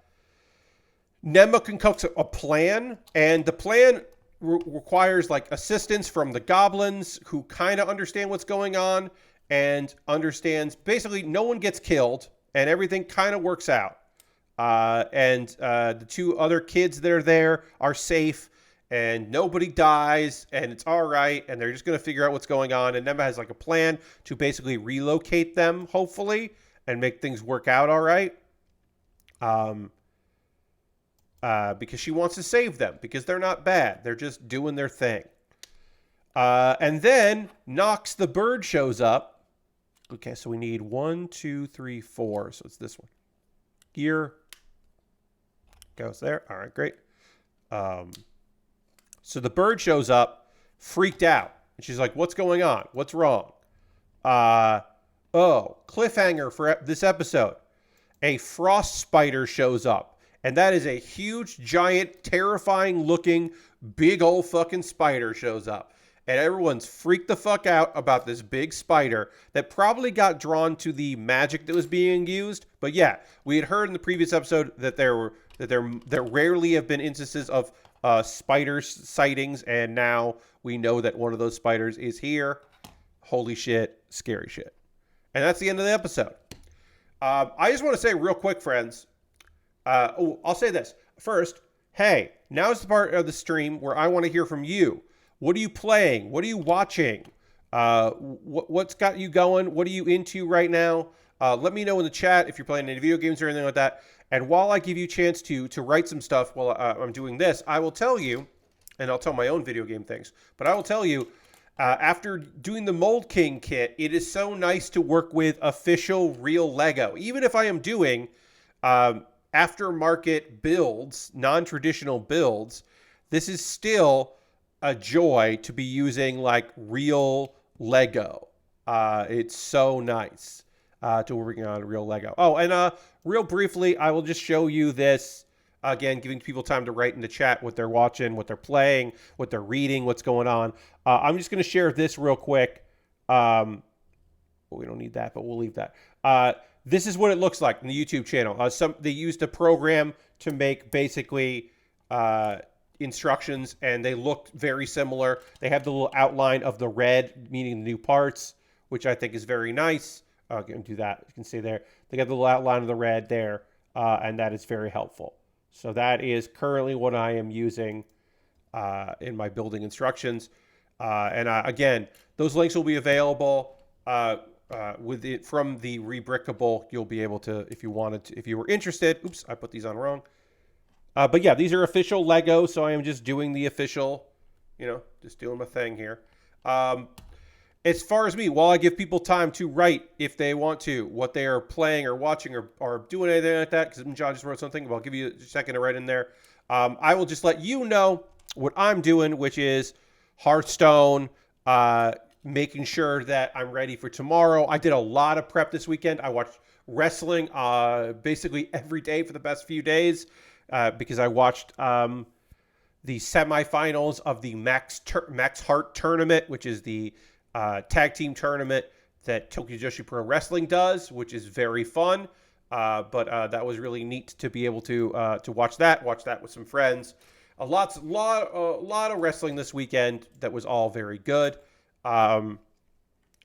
concocts a plan, and the plan requires like assistance from the goblins, who kind of understand what's going on and understands basically no one gets killed and everything kind of works out. The 2 other kids that are there are safe, and nobody dies, and it's all right, and they're just going to figure out what's going on. And Nema has like a plan to basically relocate them, hopefully, and make things work out all right. Because she wants to save them, because they're not bad. They're just doing their thing. And then Nox the bird shows up. Okay, so we need 1, 2, 3, 4. So it's this one. Here. Goes there. All right, great. So the bird shows up, freaked out. And she's like, what's going on? What's wrong? Cliffhanger for this episode. A frost spider shows up. And that is a huge, giant, terrifying looking, big old fucking spider shows up. and everyone's freaked the fuck out about this big spider that probably got drawn to the magic that was being used. But yeah, we had heard in the previous episode that there rarely have been instances of spider sightings, and now we know that one of those spiders is here. Holy shit, scary shit. And that's the end of the episode. I just want to say real quick, friends. I'll say this. First, hey, now's the part of the stream where I want to hear from you. What are you playing? What are you watching? What's got you going? What are you into right now? Let me know in the chat if you're playing any video games or anything like that. And while I give you a chance to write some stuff while I'm doing this, I will tell you, and I'll tell my own video game things, but I will tell you, after doing the Mold King kit, it is so nice to work with official real Lego. Even if I am doing aftermarket builds, non-traditional builds, this is still a joy to be using like real Lego. It's so nice to working on real Lego. Oh, and real briefly, I will just show you this. Again, giving people time to write in the chat what they're watching, what they're playing, what they're reading, what's going on. I'm just going to share this real quick. Well, we don't need that, but we'll leave that. This is what it looks like in the YouTube channel. They used a program to make basically instructions, and they look very similar. They have the little outline of the red, meaning the new parts, which I think is very nice. I can do that. You can see there. They got the little outline of the red there, and that is very helpful. So that is currently what I am using in my building instructions. Again, those links will be available with it from the Rebrickable. You'll be able to, if you wanted to, if you were interested. Oops, I put these on wrong. But yeah, these are official Lego, so I am just doing the official, just doing my thing here. As far as me, while I give people time to write if they want to, what they are playing or watching or doing anything like that, because John just wrote something, but I'll give you a second to write in there. I will just let you know what I'm doing, which is Hearthstone, making sure that I'm ready for tomorrow. I did a lot of prep this weekend. I watched wrestling basically every day for the past few days because I watched the semifinals of the Max Heart tournament, which is the tag team tournament that Tokyo Joshi Pro Wrestling does, which is very fun. But that was really neat to be able to watch that with some friends. A lot of wrestling this weekend that was all very good. And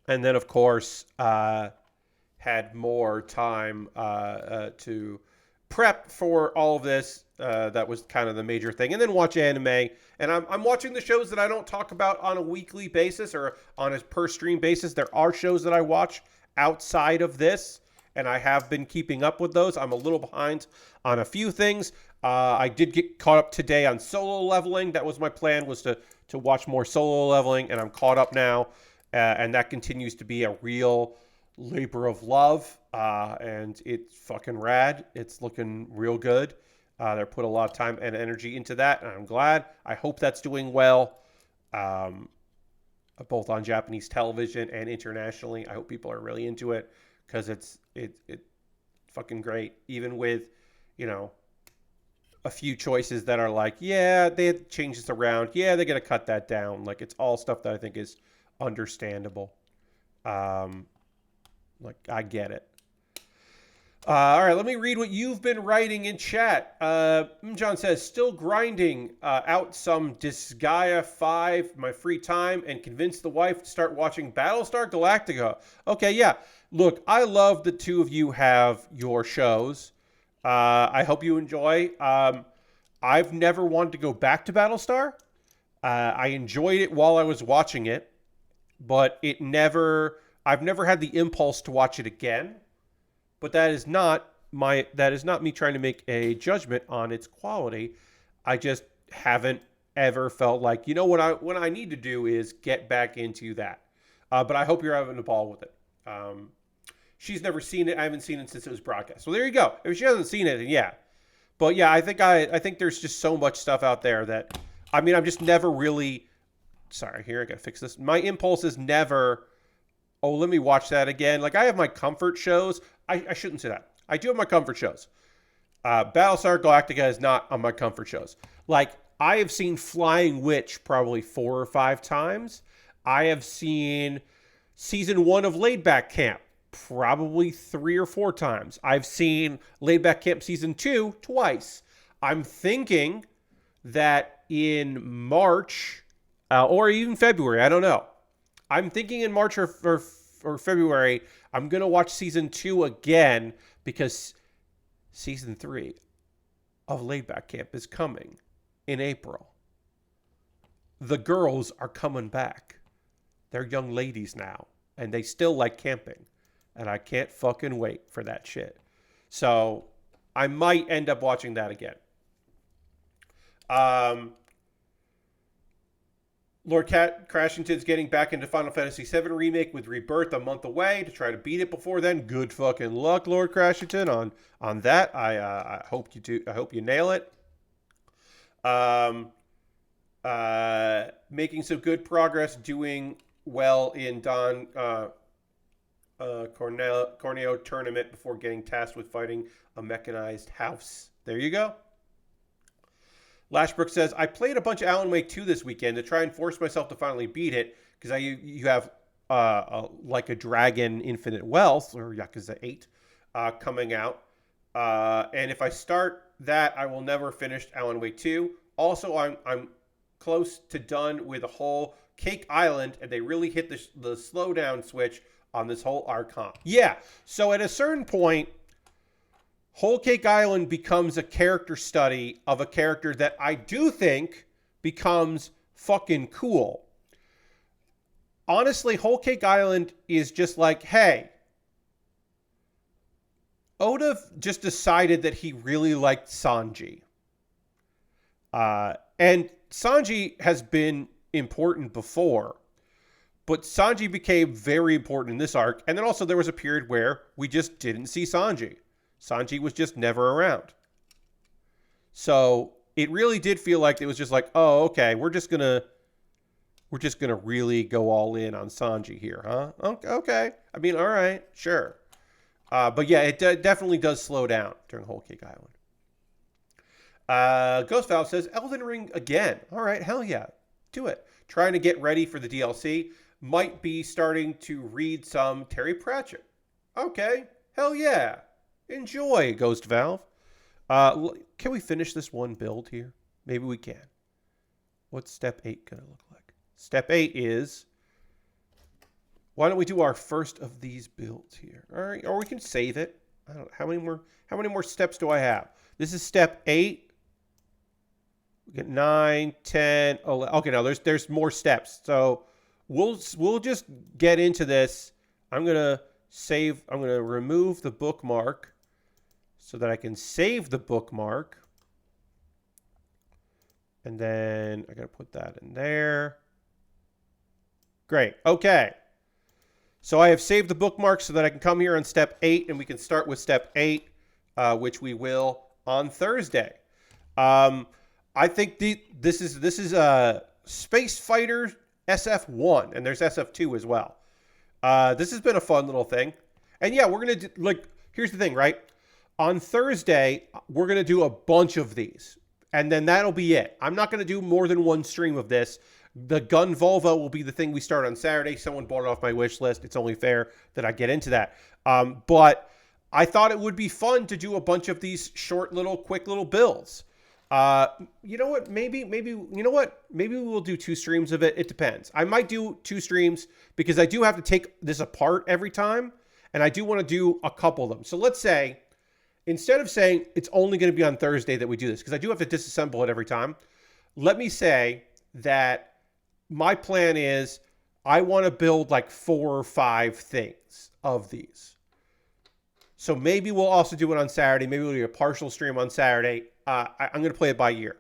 then, of course, had more time to prep for all of this. That was kind of the major thing. And then watch anime. And I'm watching the shows that I don't talk about on a weekly basis or on a per stream basis. There are shows that I watch outside of this, and I have been keeping up with those. I'm a little behind on a few things. I did get caught up today on Solo Leveling. That was my plan, was to watch more Solo Leveling, and I'm caught up now. And that continues to be a real labor of love. And it's fucking rad. It's looking real good. They put a lot of time and energy into that, and I'm glad. I hope that's doing well, both on Japanese television and internationally. I hope people are really into it because it's fucking great. Even with, a few choices that are like, yeah, they had to change this around. Yeah, they're gonna cut that down. Like, it's all stuff that I think is understandable. I get it. All right, let me read what you've been writing in chat. John says, still grinding out some Disgaea 5 my free time and convince the wife to start watching Battlestar Galactica. Okay, yeah. Look, I love the two of you have your shows. I hope you enjoy. I've never wanted to go back to Battlestar. I enjoyed it while I was watching it, but I've never had the impulse to watch it again. But that is not me trying to make a judgment on its quality. I just haven't ever felt like, what I need to do is get back into that. But I hope you're having a ball with it. She's never seen it. I haven't seen it since it was broadcast. So there you go. If she hasn't seen it, then yeah. But yeah, I think there's just so much stuff out there that, I'm just never really, sorry, here, I gotta fix this. My impulse is never, let me watch that again. Like, I have my comfort shows. I shouldn't say that. I do have my comfort shows. Battlestar Galactica is not on my comfort shows. Like, I have seen Flying Witch probably 4 or 5 times. I have seen season 1 of Laid Back Camp probably 3 or 4 times. I've seen Laid Back Camp season 2 twice. I'm thinking that in March or even February, I don't know. I'm thinking in March or February, I'm going to watch season 2 again because season 3 of Laid Back Camp is coming in April. The girls are coming back. They're young ladies now, and they still like camping. And I can't fucking wait for that shit. So I might end up watching that again. Lord Crashington's getting back into Final Fantasy VII Remake with Rebirth a month away to try to beat it before then. Good fucking luck, Lord Crashington, on that. I hope you do. I hope you nail it. Making some good progress, doing well in Don Corneo tournament before getting tasked with fighting a mechanized house. There you go. Lashbrook says, I played a bunch of Alan Wake 2 this weekend to try and force myself to finally beat it because you have like a Dragon Infinite Wealth or Yakuza 8 coming out. And if I start that, I will never finish Alan Wake 2. Also, I'm close to done with a whole Cake Island, and they really hit the slowdown switch on this whole Archon. Yeah, so at a certain point, Whole Cake Island becomes a character study of a character that I do think becomes fucking cool. Honestly, Whole Cake Island is just like, hey, Oda just decided that he really liked Sanji. And Sanji has been important before, but Sanji became very important in this arc. And then also there was a period where we just didn't see Sanji. Sanji was just never around. So it really did feel like it was just like, oh, okay, we're just gonna really go all in on Sanji here, huh? Okay. I mean, all right, sure. But yeah, it definitely does slow down during Whole Cake Island. Ghost Valve says, Elden Ring again. All right, hell yeah. Do it. Trying to get ready for the DLC. Might be starting to read some Terry Pratchett. Okay, hell yeah. Enjoy, Ghost Valve. Can we finish this one build here? Maybe we can. What's step 8 going to look like? Step 8 is, why don't we do our first of these builds here? All right, or we can save it. I don't know. How many more steps do I have? This is step 8. We get 9, 10, 11. Okay, now there's more steps. So we'll just get into this. I'm going to remove the bookmark so that I can save the bookmark. And then I got to put that in there. Great. Okay. So I have saved the bookmark so that I can come here on step 8 and we can start with step 8, which we will on Thursday. I think this is a Space Fighter SF1, and there's SF2 as well. This has been a fun little thing. And yeah, we're going to here's the thing, right? On Thursday, we're going to do a bunch of these. And then that'll be it. I'm not going to do more than one stream of this. The Gun Volvo will be the thing we start on Saturday. Someone bought it off my wish list. It's only fair that I get into that. But I thought it would be fun to do a bunch of these short little, quick little builds. You know what? Maybe we will do 2 streams of it. It depends. I might do 2 streams because I do have to take this apart every time. And I do want to do a couple of them. So let's say, instead of saying it's only going to be on Thursday that we do this, because I do have to disassemble it every time. Let me say that my plan is I want to build like 4 or 5 things of these. So maybe we'll also do it on Saturday. Maybe we'll do a partial stream on Saturday. I'm going to play it by ear.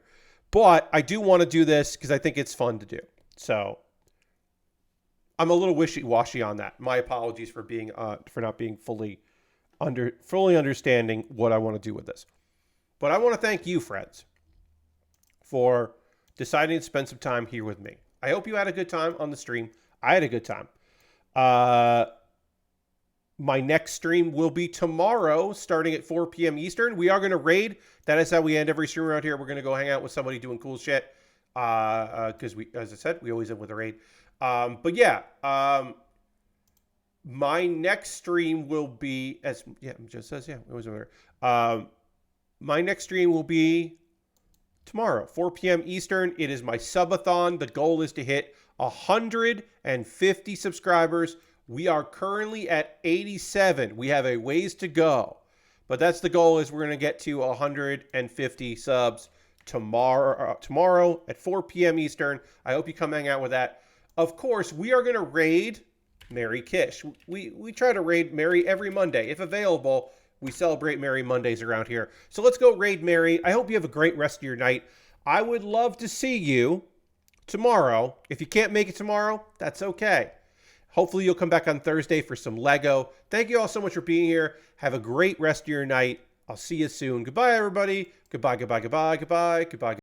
But I do want to do this because I think it's fun to do. So I'm a little wishy-washy on that. My apologies for not being fully understanding what I want to do with this. But I want to thank you, friends, for deciding to spend some time here with me. I hope you had a good time on the stream. I had a good time. My next stream will be tomorrow, starting at 4 p.m. Eastern. We are going to raid. That is how we end every stream around here. We're going to go hang out with somebody doing cool shit. Because we, as I said, we always end with a raid. But yeah, my next stream will be it just says it was over. My next stream will be tomorrow, 4 p.m. Eastern. It is my subathon. The goal is to hit 150 subscribers. We are currently at 87. We have a ways to go. But that's the goal, is we're going to get to 150 subs tomorrow at 4 p.m. Eastern. I hope you come hang out with that. Of course, we are going to raid Mary Kish. We try to raid Mary every Monday. If available, we celebrate Mary Mondays around here. So let's go raid Mary. I hope you have a great rest of your night. I would love to see you tomorrow. If you can't make it tomorrow, that's okay. Hopefully you'll come back on Thursday for some Lego. Thank you all so much for being here. Have a great rest of your night. I'll see you soon. Goodbye, everybody. Goodbye, goodbye, goodbye, goodbye, goodbye.